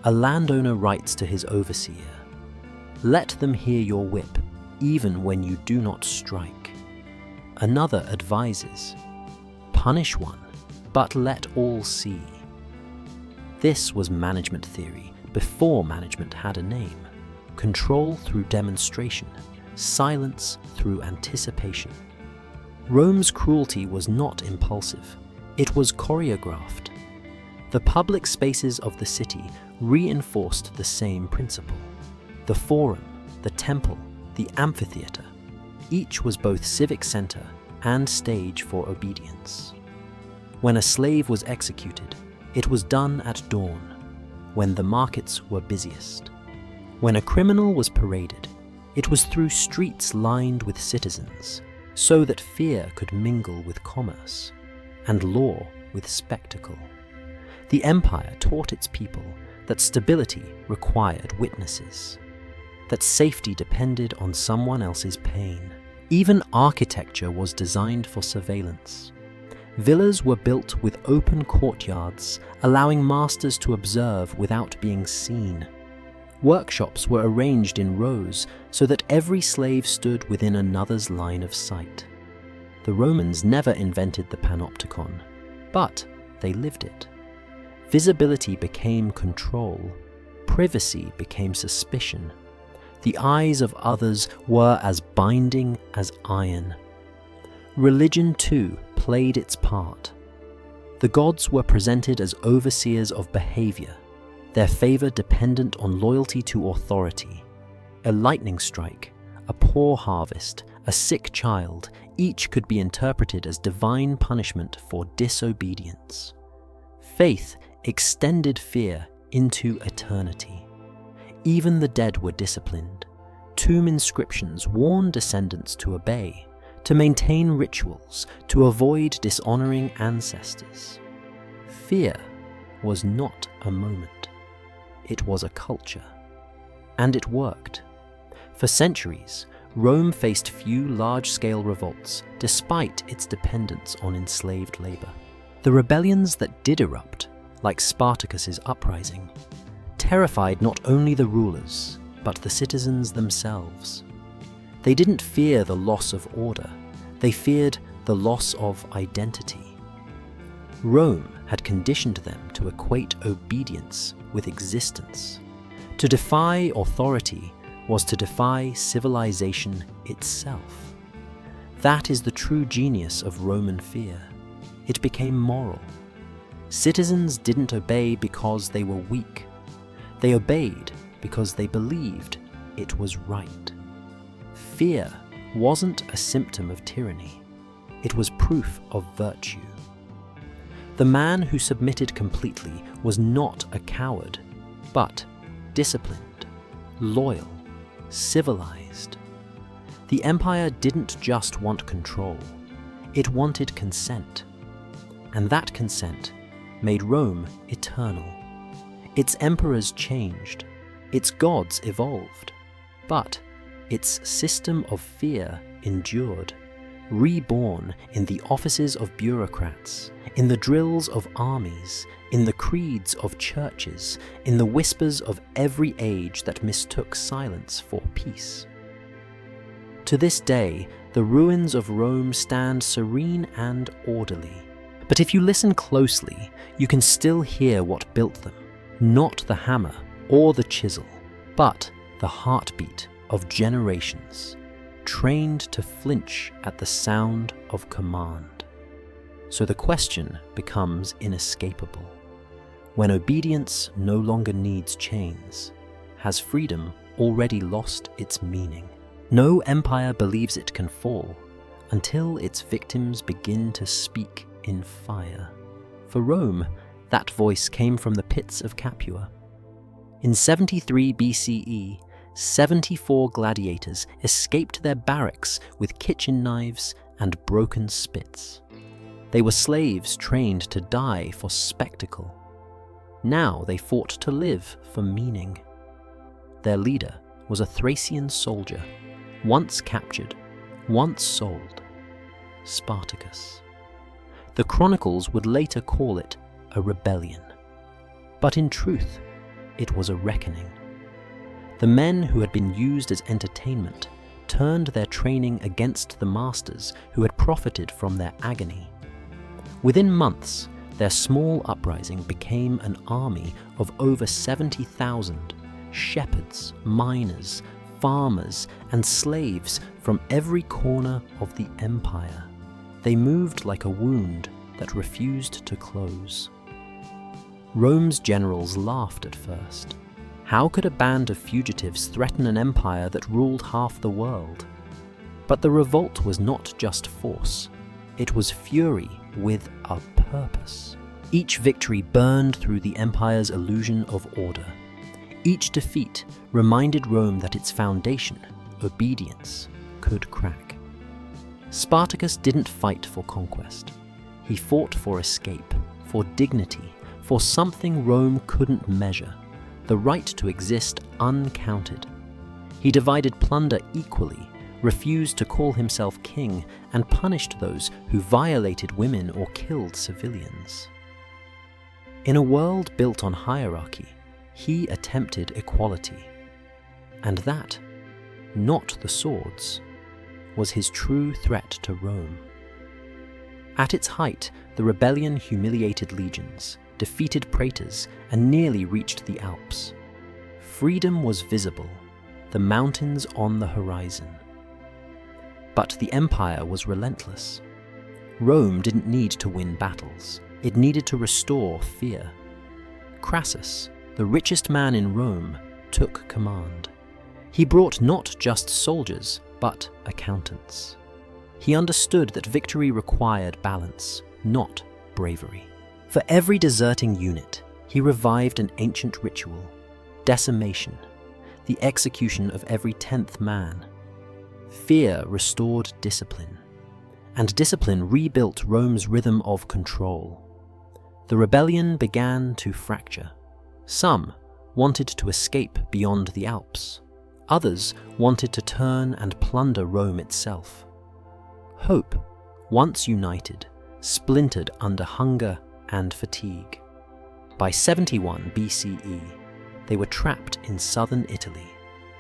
A landowner writes to his overseer, "Let them hear your whip, even when you do not strike." Another advises, "Punish one, but let all see." This was management theory before management had a name. Control through demonstration, silence through anticipation. Rome's cruelty was not impulsive, it was choreographed. The public spaces of the city reinforced the same principle. The forum, the temple, the amphitheater, each was both civic center and stage for obedience. When a slave was executed, it was done at dawn, when the markets were busiest. When a criminal was paraded, it was through streets lined with citizens, so that fear could mingle with commerce, and law with spectacle. The empire taught its people that stability required witnesses, that safety depended on someone else's pain. Even architecture was designed for surveillance. Villas were built with open courtyards, allowing masters to observe without being seen. Workshops were arranged in rows so that every slave stood within another's line of sight. The Romans never invented the panopticon, but they lived it. Visibility became control. Privacy became suspicion. The eyes of others were as binding as iron. Religion, too, played its part. The gods were presented as overseers of behavior, their favor dependent on loyalty to authority. A lightning strike, a poor harvest, a sick child, each could be interpreted as divine punishment for disobedience. Faith extended fear into eternity. Even the dead were disciplined. Tomb inscriptions warned descendants to obey, to maintain rituals, to avoid dishonoring ancestors. Fear was not a moment. It was a culture. And it worked. For centuries, Rome faced few large-scale revolts despite its dependence on enslaved labor. The rebellions that did erupt, like Spartacus's uprising, terrified not only the rulers, but the citizens themselves. They didn't fear the loss of order, they feared the loss of identity. Rome had conditioned them to equate obedience with existence. To defy authority was to defy civilization itself. That is the true genius of Roman fear. It became moral. Citizens didn't obey because they were weak. They obeyed because they believed it was right. Fear wasn't a symptom of tyranny. It was proof of virtue. The man who submitted completely was not a coward, but disciplined, loyal, civilized. The empire didn't just want control, it wanted consent. And that consent made Rome eternal. Its emperors changed, its gods evolved, but its system of fear endured, reborn in the offices of bureaucrats, in the drills of armies, in the creeds of churches, in the whispers of every age that mistook silence for peace. To this day, the ruins of Rome stand serene and orderly. But if you listen closely, you can still hear what built them. Not the hammer or the chisel, but the heartbeat of generations, trained to flinch at the sound of command. So the question becomes inescapable. When obedience no longer needs chains, has freedom already lost its meaning? No empire believes it can fall until its victims begin to speak in fire. For Rome, that voice came from the pits of Capua. In 73 BCE, 74 gladiators escaped their barracks with kitchen knives and broken spits. They were slaves trained to die for spectacle. Now they fought to live for meaning. Their leader was a Thracian soldier, once captured, once sold, Spartacus. The chronicles would later call it a rebellion. But in truth, it was a reckoning. The men who had been used as entertainment turned their training against the masters who had profited from their agony. Within months, their small uprising became an army of over 70,000 shepherds, miners, farmers, and slaves from every corner of the empire. They moved like a wound that refused to close. Rome's generals laughed at first. How could a band of fugitives threaten an empire that ruled half the world? But the revolt was not just force. It was fury with a purpose. Each victory burned through the empire's illusion of order. Each defeat reminded Rome that its foundation, obedience, could crack. Spartacus didn't fight for conquest. He fought for escape, for dignity, for something Rome couldn't measure, the right to exist uncounted. He divided plunder equally, refused to call himself king, and punished those who violated women or killed civilians. In a world built on hierarchy, he attempted equality. And that, not the swords, was his true threat to Rome. At its height, the rebellion humiliated legions, defeated praetors, and nearly reached the Alps. Freedom was visible, the mountains on the horizon. But the empire was relentless. Rome didn't need to win battles. It needed to restore fear. Crassus, the richest man in Rome, took command. He brought not just soldiers, but accountants. He understood that victory required balance, not bravery. For every deserting unit, he revived an ancient ritual, decimation, the execution of every 10th man. Fear restored discipline, and discipline rebuilt Rome's rhythm of control. The rebellion began to fracture. Some wanted to escape beyond the Alps. Others wanted to turn and plunder Rome itself. Hope, once united, splintered under hunger and fatigue. By 71 BCE, they were trapped in southern Italy,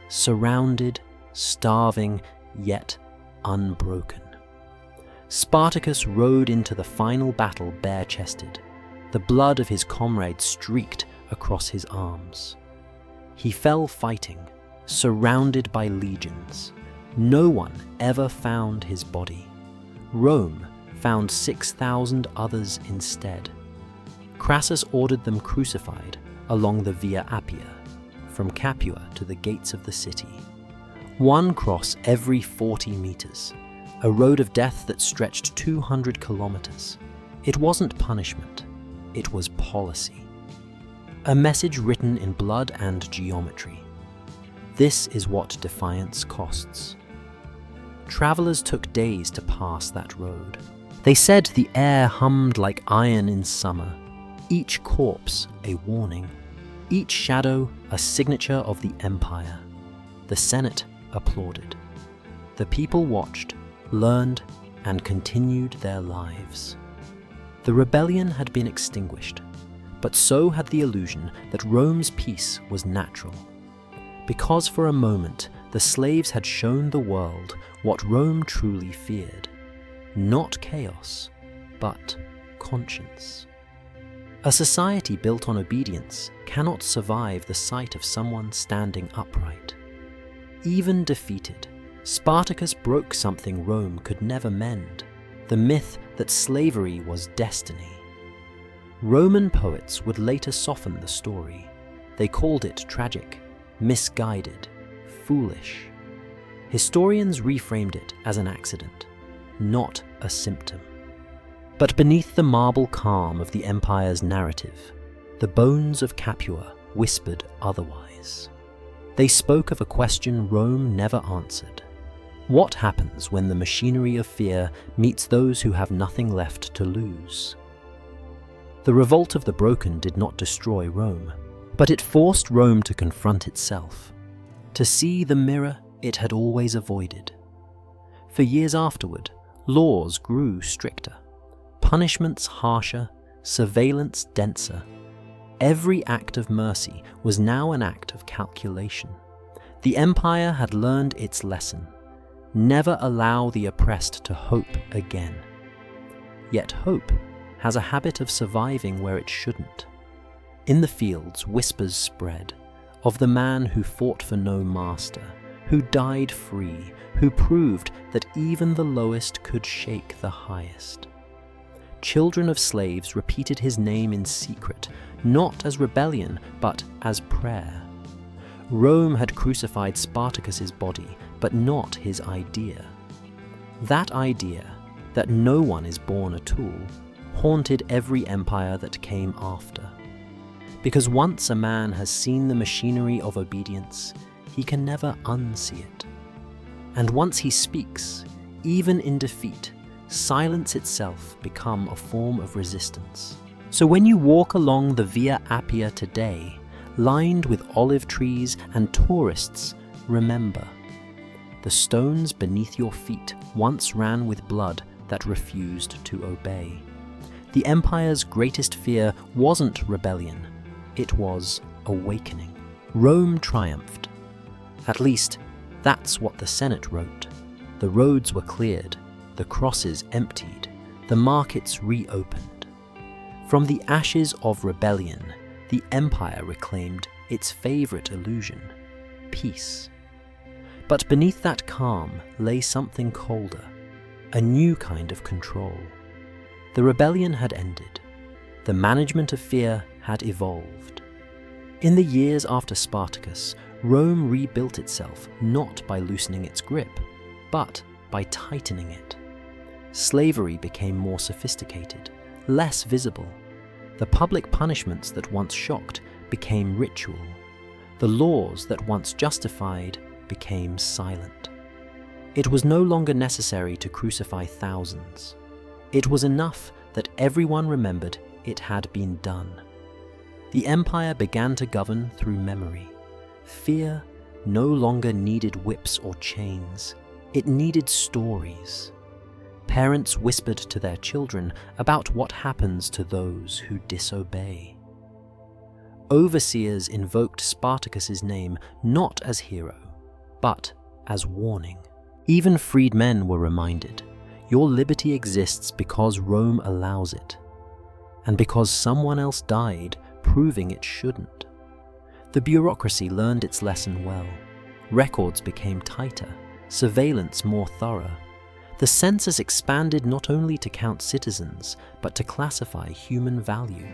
surrounded, starving, yet unbroken. Spartacus rode into the final battle bare-chested. The blood of his comrades streaked across his arms. He fell fighting, surrounded by legions. No one ever found his body. Rome found 6,000 others instead. Crassus ordered them crucified along the Via Appia, from Capua to the gates of the city. One cross every 40 meters, a road of death that stretched 200 kilometers. It wasn't punishment, it was policy. A message written in blood and geometry. This is what defiance costs. Travelers took days to pass that road. They said the air hummed like iron in summer, each corpse a warning, each shadow a signature of the empire. The Senate applauded. The people watched, learned, and continued their lives. The rebellion had been extinguished, but so had the illusion that Rome's peace was natural. Because for a moment the slaves had shown the world what Rome truly feared. Not chaos, but conscience. A society built on obedience cannot survive the sight of someone standing upright. Even defeated, Spartacus broke something Rome could never mend, the myth that slavery was destiny. Roman poets would later soften the story. They called it tragic, misguided, foolish. Historians reframed it as an accident, not a symptom. But beneath the marble calm of the empire's narrative, the bones of Capua whispered otherwise. They spoke of a question Rome never answered. What happens when the machinery of fear meets those who have nothing left to lose? The revolt of the broken did not destroy Rome, but it forced Rome to confront itself, to see the mirror it had always avoided. For years afterward, laws grew stricter, punishments harsher, surveillance denser. Every act of mercy was now an act of calculation. The empire had learned its lesson. Never allow the oppressed to hope again. Yet hope has a habit of surviving where it shouldn't. In the fields, whispers spread of the man who fought for no master, who died free, who proved that even the lowest could shake the highest. Children of slaves repeated his name in secret, not as rebellion, but as prayer. Rome had crucified Spartacus's body, but not his idea. That idea, that no one is born a tool, haunted every empire that came after. Because once a man has seen the machinery of obedience, he can never unsee it. And once he speaks, even in defeat, silence itself become a form of resistance. So when you walk along the Via Appia today, lined with olive trees and tourists, remember, the stones beneath your feet once ran with blood that refused to obey. The empire's greatest fear wasn't rebellion, it was awakening. Rome triumphed. At least, that's what the Senate wrote. The roads were cleared, the crosses emptied, the markets reopened. From the ashes of rebellion, the empire reclaimed its favorite illusion, peace. But beneath that calm lay something colder, a new kind of control. The rebellion had ended. The management of fear had evolved. In the years after Spartacus, Rome rebuilt itself not by loosening its grip, but by tightening it. Slavery became more sophisticated, less visible. The public punishments that once shocked became ritual. The laws that once justified became silent. It was no longer necessary to crucify thousands. It was enough that everyone remembered it had been done. The empire began to govern through memory. Fear no longer needed whips or chains. It needed stories. Parents whispered to their children about what happens to those who disobey. Overseers invoked Spartacus's name not as hero, but as warning. Even freedmen were reminded, your liberty exists because Rome allows it, and because someone else died proving it shouldn't. The bureaucracy learned its lesson well. Records became tighter, surveillance more thorough. The census expanded not only to count citizens, but to classify human value.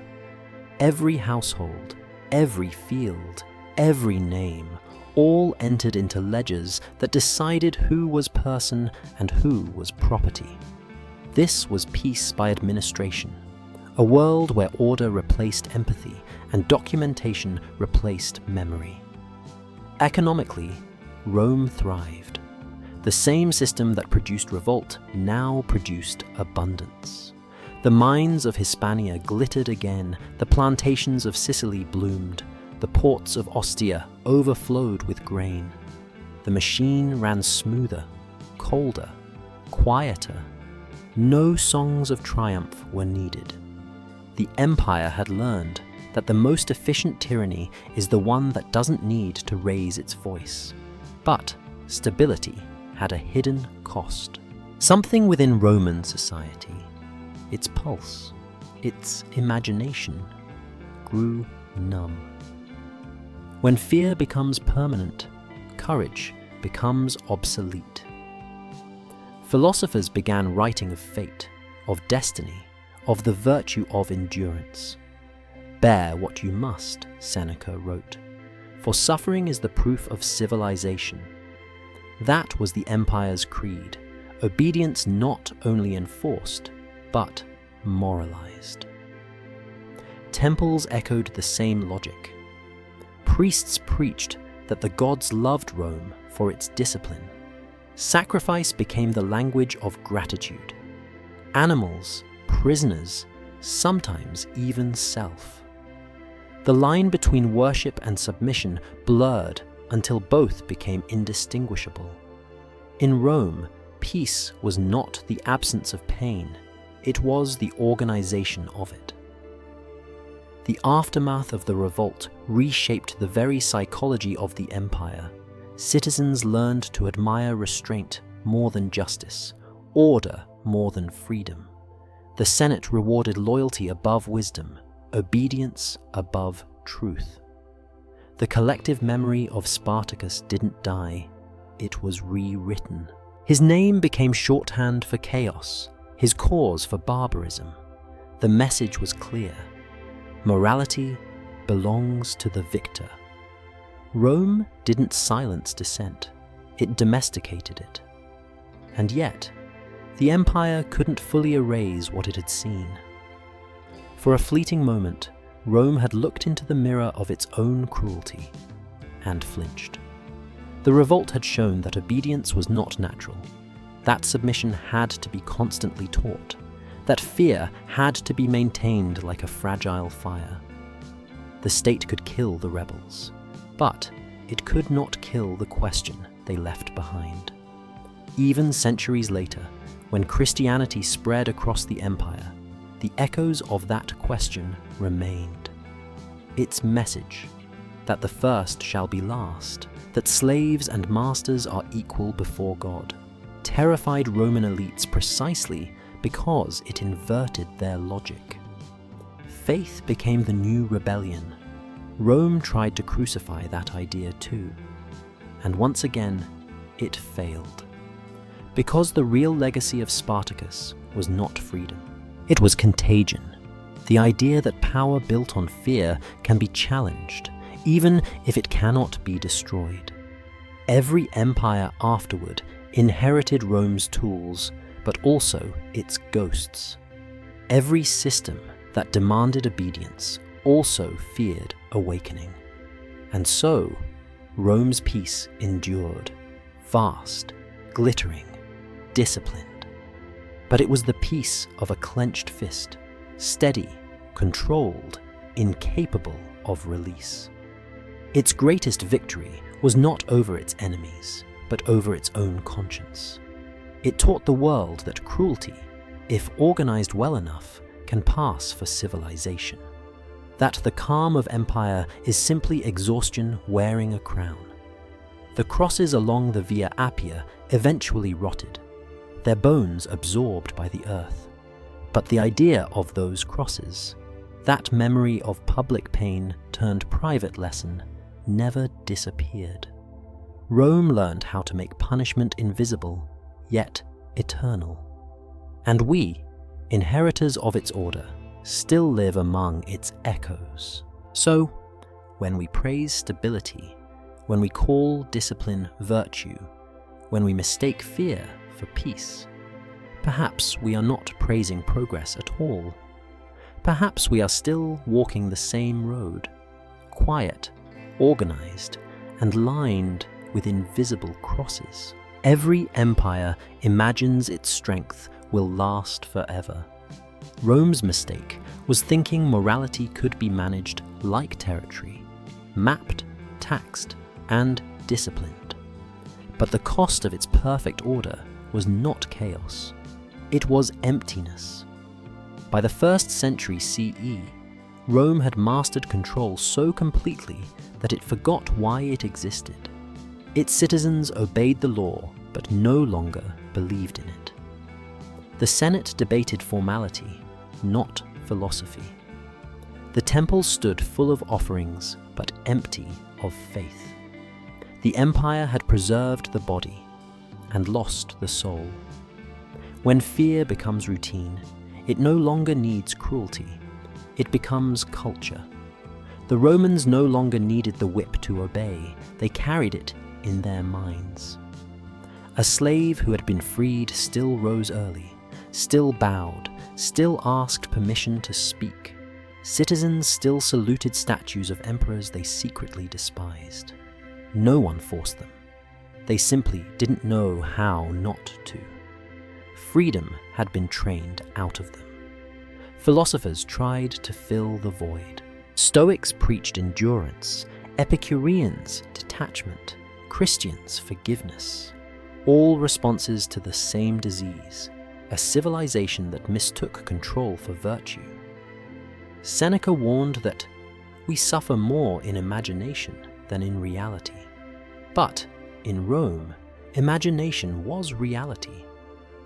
Every household, every field, every name, all entered into ledgers that decided who was person and who was property. This was peace by administration, a world where order replaced empathy and documentation replaced memory. Economically, Rome thrived. The same system that produced revolt now produced abundance. The mines of Hispania glittered again, the plantations of Sicily bloomed, the ports of Ostia overflowed with grain. The machine ran smoother, colder, quieter. No songs of triumph were needed. The empire had learned that the most efficient tyranny is the one that doesn't need to raise its voice. But stability had a hidden cost. Something within Roman society, its pulse, its imagination, grew numb. When fear becomes permanent, courage becomes obsolete. Philosophers began writing of fate, of destiny, of the virtue of endurance. Bear what you must, Seneca wrote, for suffering is the proof of civilization. That was the empire's creed, obedience not only enforced, but moralized. Temples echoed the same logic. Priests preached that the gods loved Rome for its discipline. Sacrifice became the language of gratitude. Animals, prisoners, sometimes even self. The line between worship and submission blurred until both became indistinguishable. In Rome, peace was not the absence of pain, it was the organization of it. The aftermath of the revolt reshaped the very psychology of the empire. Citizens learned to admire restraint more than justice, order more than freedom. The Senate rewarded loyalty above wisdom, obedience above truth. The collective memory of Spartacus didn't die, it was rewritten. His name became shorthand for chaos, his cause for barbarism. The message was clear. Morality belongs to the victor. Rome didn't silence dissent, it domesticated it. And yet, the empire couldn't fully erase what it had seen. For a fleeting moment, Rome had looked into the mirror of its own cruelty and flinched. The revolt had shown that obedience was not natural, that submission had to be constantly taught, that fear had to be maintained like a fragile fire. The state could kill the rebels, but it could not kill the question they left behind. Even centuries later, when Christianity spread across the empire, the echoes of that question remained. Its message, that the first shall be last, that slaves and masters are equal before God, terrified Roman elites precisely because it inverted their logic. Faith became the new rebellion. Rome tried to crucify that idea too, and once again, it failed. Because the real legacy of Spartacus was not freedom. It was contagion, the idea that power built on fear can be challenged, even if it cannot be destroyed. Every empire afterward inherited Rome's tools, but also its ghosts. Every system that demanded obedience also feared awakening. And so, Rome's peace endured, vast, glittering, disciplined. But it was the peace of a clenched fist, steady, controlled, incapable of release. Its greatest victory was not over its enemies, but over its own conscience. It taught the world that cruelty, if organized well enough, can pass for civilization. That the calm of empire is simply exhaustion wearing a crown. The crosses along the Via Appia eventually rotted, their bones absorbed by the earth. But the idea of those crosses, that memory of public pain turned private lesson, never disappeared. Rome learned how to make punishment invisible, yet eternal. And we, inheritors of its order, still live among its echoes. So, when we praise stability, when we call discipline virtue, when we mistake fear for peace, perhaps we are not praising progress at all. Perhaps we are still walking the same road, quiet, organized, and lined with invisible crosses. Every empire imagines its strength will last forever. Rome's mistake was thinking morality could be managed like territory, mapped, taxed, and disciplined. But the cost of its perfect order was not chaos. It was emptiness. By the 1st century CE, Rome had mastered control so completely that it forgot why it existed. Its citizens obeyed the law, but no longer believed in it. The Senate debated formality, not philosophy. The temple stood full of offerings, but empty of faith. The empire had preserved the body and lost the soul. When fear becomes routine, it no longer needs cruelty. It becomes culture. The Romans no longer needed the whip to obey. They carried it in their minds. A slave who had been freed still rose early, still bowed, still asked permission to speak. Citizens still saluted statues of emperors they secretly despised. No one forced them. They simply didn't know how not to. Freedom had been trained out of them. Philosophers tried to fill the void. Stoics preached endurance, Epicureans detachment, Christians forgiveness. All responses to the same disease, a civilization that mistook control for virtue. Seneca warned that we suffer more in imagination than in reality. But in Rome, imagination was reality,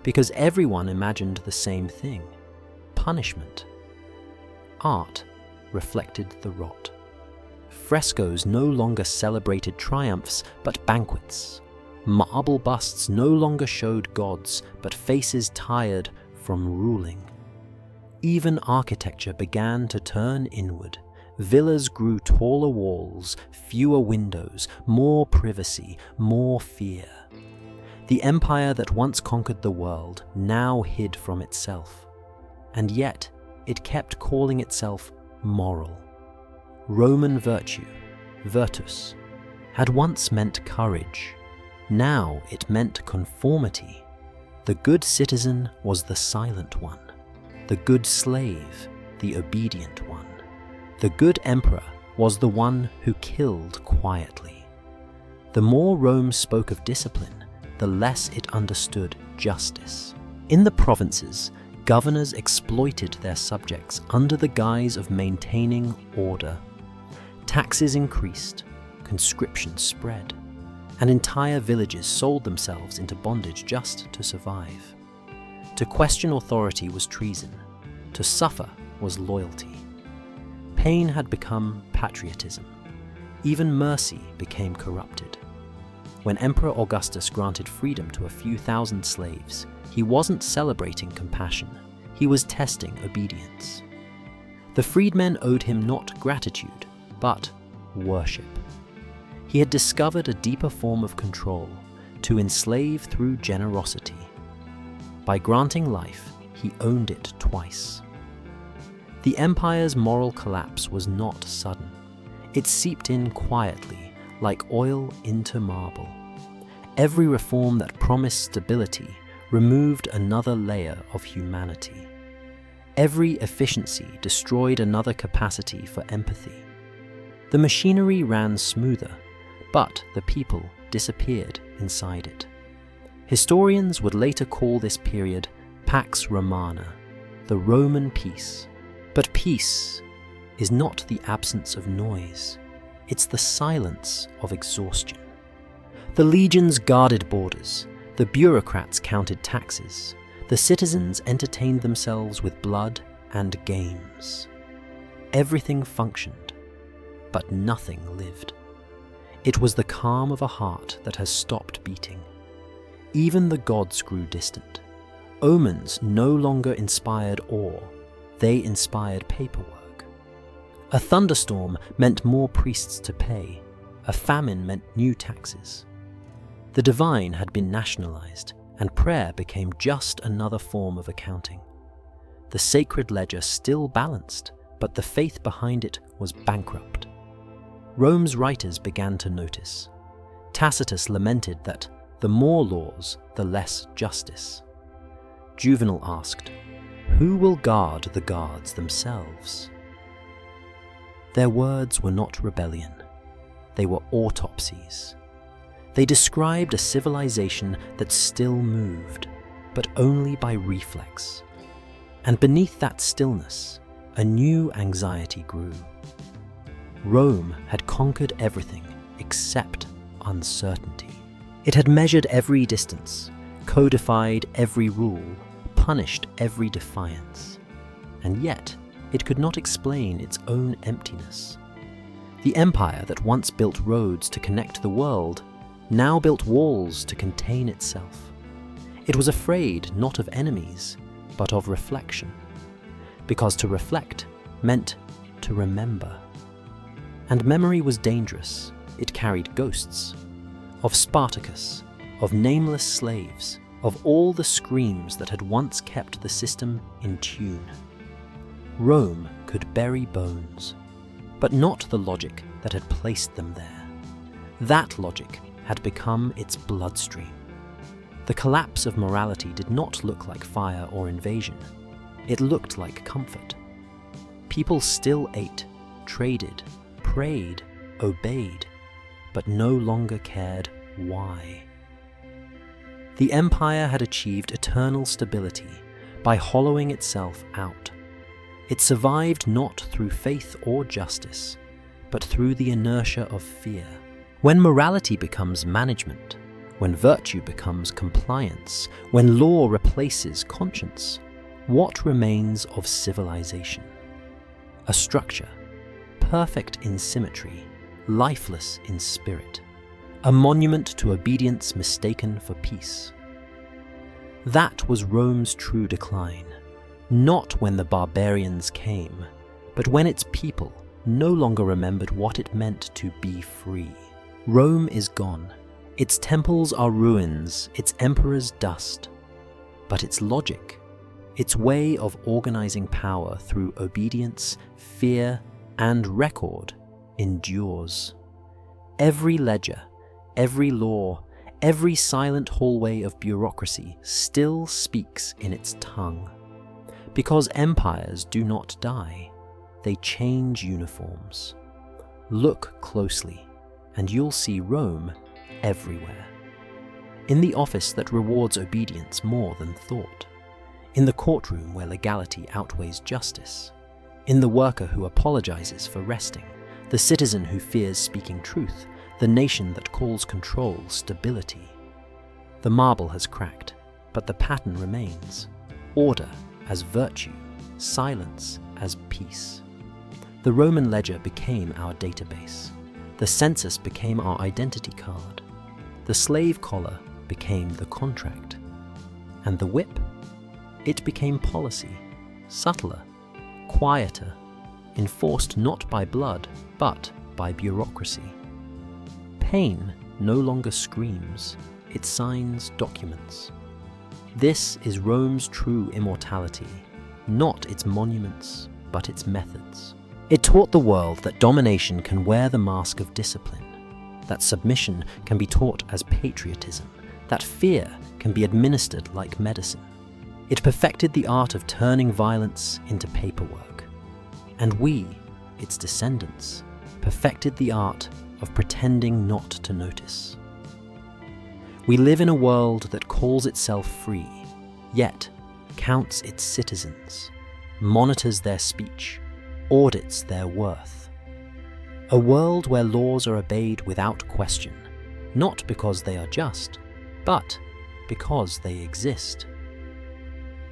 because everyone imagined the same thing: punishment. Art reflected the rot. Frescoes no longer celebrated triumphs, but banquets. Marble busts no longer showed gods, but faces tired from ruling. Even architecture began to turn inward. Villas grew taller walls, fewer windows, more privacy, more fear. The empire that once conquered the world now hid from itself. And yet, it kept calling itself moral. Roman virtue, virtus, had once meant courage. Now it meant conformity. The good citizen was the silent one, the good slave, the obedient one. The good emperor was the one who killed quietly. The more Rome spoke of discipline, the less it understood justice. In the provinces, governors exploited their subjects under the guise of maintaining order. Taxes increased, conscription spread, and entire villages sold themselves into bondage just to survive. To question authority was treason. To suffer was loyalty. Pain had become patriotism. Even mercy became corrupted. When Emperor Augustus granted freedom to a few thousand slaves, he wasn't celebrating compassion, he was testing obedience. The freedmen owed him not gratitude, but worship. He had discovered a deeper form of control, to enslave through generosity. By granting life, he owned it twice. The empire's moral collapse was not sudden. It seeped in quietly, like oil into marble. Every reform that promised stability removed another layer of humanity. Every efficiency destroyed another capacity for empathy. The machinery ran smoother, but the people disappeared inside it. Historians would later call this period Pax Romana, the Roman peace. But peace is not the absence of noise, it's the silence of exhaustion. The legions guarded borders, the bureaucrats counted taxes, the citizens entertained themselves with blood and games. Everything functioned, but nothing lived. It was the calm of a heart that has stopped beating. Even the gods grew distant. Omens no longer inspired awe, they inspired paperwork. A thunderstorm meant more priests to pay. A famine meant new taxes. The divine had been nationalized, and prayer became just another form of accounting. The sacred ledger still balanced, but the faith behind it was bankrupt. Rome's writers began to notice. Tacitus lamented that the more laws, the less justice. Juvenal asked, "Who will guard the guards themselves?" Their words were not rebellion. They were autopsies. They described a civilization that still moved, but only by reflex. And beneath that stillness, a new anxiety grew. Rome had conquered everything except uncertainty. It had measured every distance, codified every rule, punished every defiance. And yet, it could not explain its own emptiness. The empire that once built roads to connect the world now built walls to contain itself. It was afraid not of enemies, but of reflection. Because to reflect meant to remember. And memory was dangerous. It carried ghosts. Of Spartacus, of nameless slaves, of all the screams that had once kept the system in tune. Rome could bury bones, but not the logic that had placed them there. That logic had become its bloodstream. The collapse of morality did not look like fire or invasion. It looked like comfort. People still ate, traded, prayed, obeyed, but no longer cared why. The empire had achieved eternal stability by hollowing itself out. It survived not through faith or justice, but through the inertia of fear. When morality becomes management, when virtue becomes compliance, when law replaces conscience, what remains of civilization? A structure, perfect in symmetry, lifeless in spirit, a monument to obedience mistaken for peace. That was Rome's true decline, not when the barbarians came, but when its people no longer remembered what it meant to be free. Rome is gone. Its temples are ruins, its emperors dust. But its logic, its way of organizing power through obedience, fear, and record endures. Every ledger, every law, every silent hallway of bureaucracy still speaks in its tongue. Because empires do not die, they change uniforms. Look closely, and you'll see Rome everywhere. In the office that rewards obedience more than thought. In the courtroom where legality outweighs justice. In the worker who apologizes for resting. The citizen who fears speaking truth. The nation that calls control stability. The marble has cracked, but the pattern remains. Order as virtue, silence as peace. The Roman ledger became our database. The census became our identity card. The slave collar became the contract. And the whip? It became policy, subtler, quieter, enforced not by blood, but by bureaucracy. Pain no longer screams, it signs documents. This is Rome's true immortality, not its monuments, but its methods. It taught the world that domination can wear the mask of discipline, that submission can be taught as patriotism, that fear can be administered like medicine. It perfected the art of turning violence into paperwork. And we, its descendants, perfected the art of pretending not to notice. We live in a world that calls itself free, yet counts its citizens, monitors their speech, audits their worth. A world where laws are obeyed without question, not because they are just, but because they exist.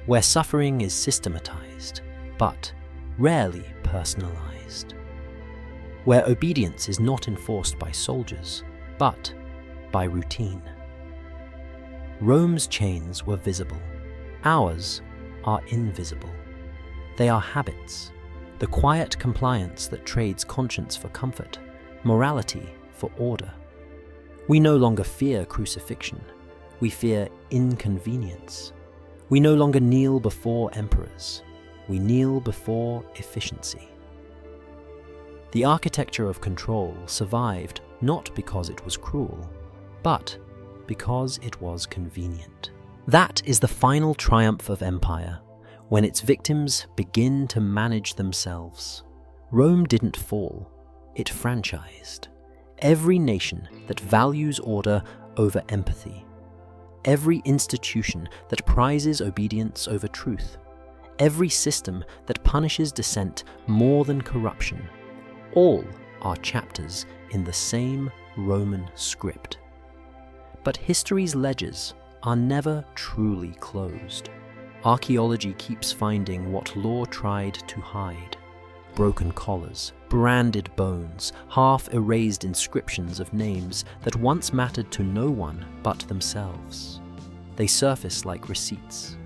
Where suffering is systematized, but rarely personalized. Where obedience is not enforced by soldiers, but by routine. Rome's chains were visible. Ours are invisible. They are habits, the quiet compliance that trades conscience for comfort, morality for order. We no longer fear crucifixion. We fear inconvenience. We no longer kneel before emperors. We kneel before efficiency. The architecture of control survived not because it was cruel, but because it was convenient. That is the final triumph of empire, when its victims begin to manage themselves. Rome didn't fall, it franchised. Every nation that values order over empathy. Every institution that prizes obedience over truth. Every system that punishes dissent more than corruption. All are chapters in the same Roman script. But history's ledgers are never truly closed. Archaeology keeps finding what law tried to hide. Broken collars, branded bones, half-erased inscriptions of names that once mattered to no one but themselves. They surface like receipts,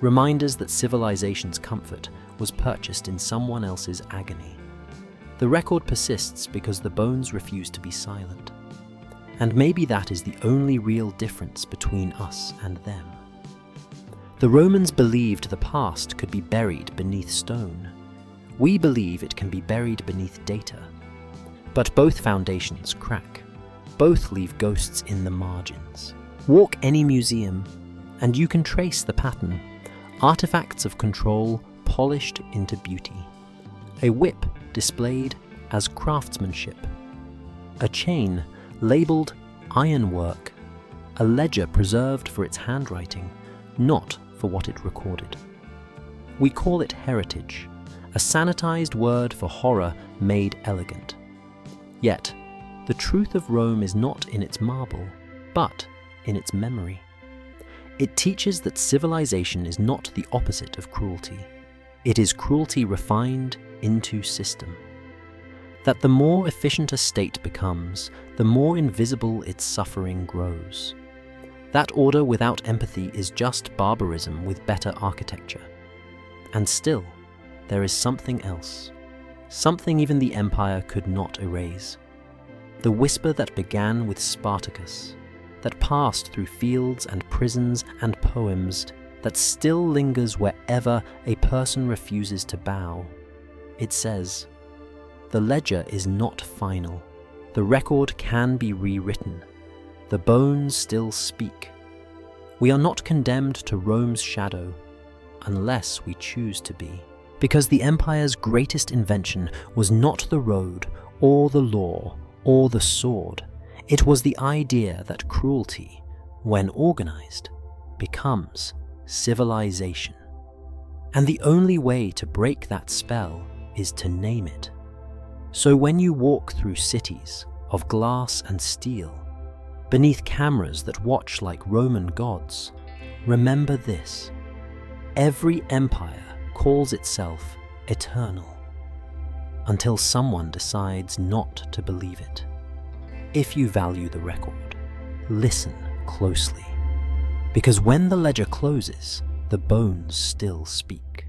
reminders that civilization's comfort was purchased in someone else's agony. The record persists because the bones refuse to be silent. And maybe that is the only real difference between us and them. The Romans believed the past could be buried beneath stone. We believe it can be buried beneath data. But both foundations crack. Both leave ghosts in the margins. Walk any museum, and you can trace the pattern. Artifacts of control polished into beauty. A whip displayed as craftsmanship. A chain labelled ironwork. A ledger preserved for its handwriting, not for what it recorded. We call it heritage, a sanitized word for horror made elegant. Yet, the truth of Rome is not in its marble, but in its memory. It teaches that civilization is not the opposite of cruelty. It is cruelty refined into system. That the more efficient a state becomes, the more invisible its suffering grows. That order without empathy is just barbarism with better architecture. And still, there is something else. Something even the empire could not erase. The whisper that began with Spartacus, that passed through fields and prisons and poems, that still lingers wherever a person refuses to bow. It says, The ledger is not final. The record can be rewritten. The bones still speak. We are not condemned to Rome's shadow, unless we choose to be. Because the empire's greatest invention was not the road, or the law, or the sword. It was the idea that cruelty, when organized, becomes civilization. And the only way to break that spell is to name it. So when you walk through cities of glass and steel, beneath cameras that watch like Roman gods, remember this: every empire calls itself eternal, until someone decides not to believe it. If you value the record, listen closely, because when the ledger closes, the bones still speak.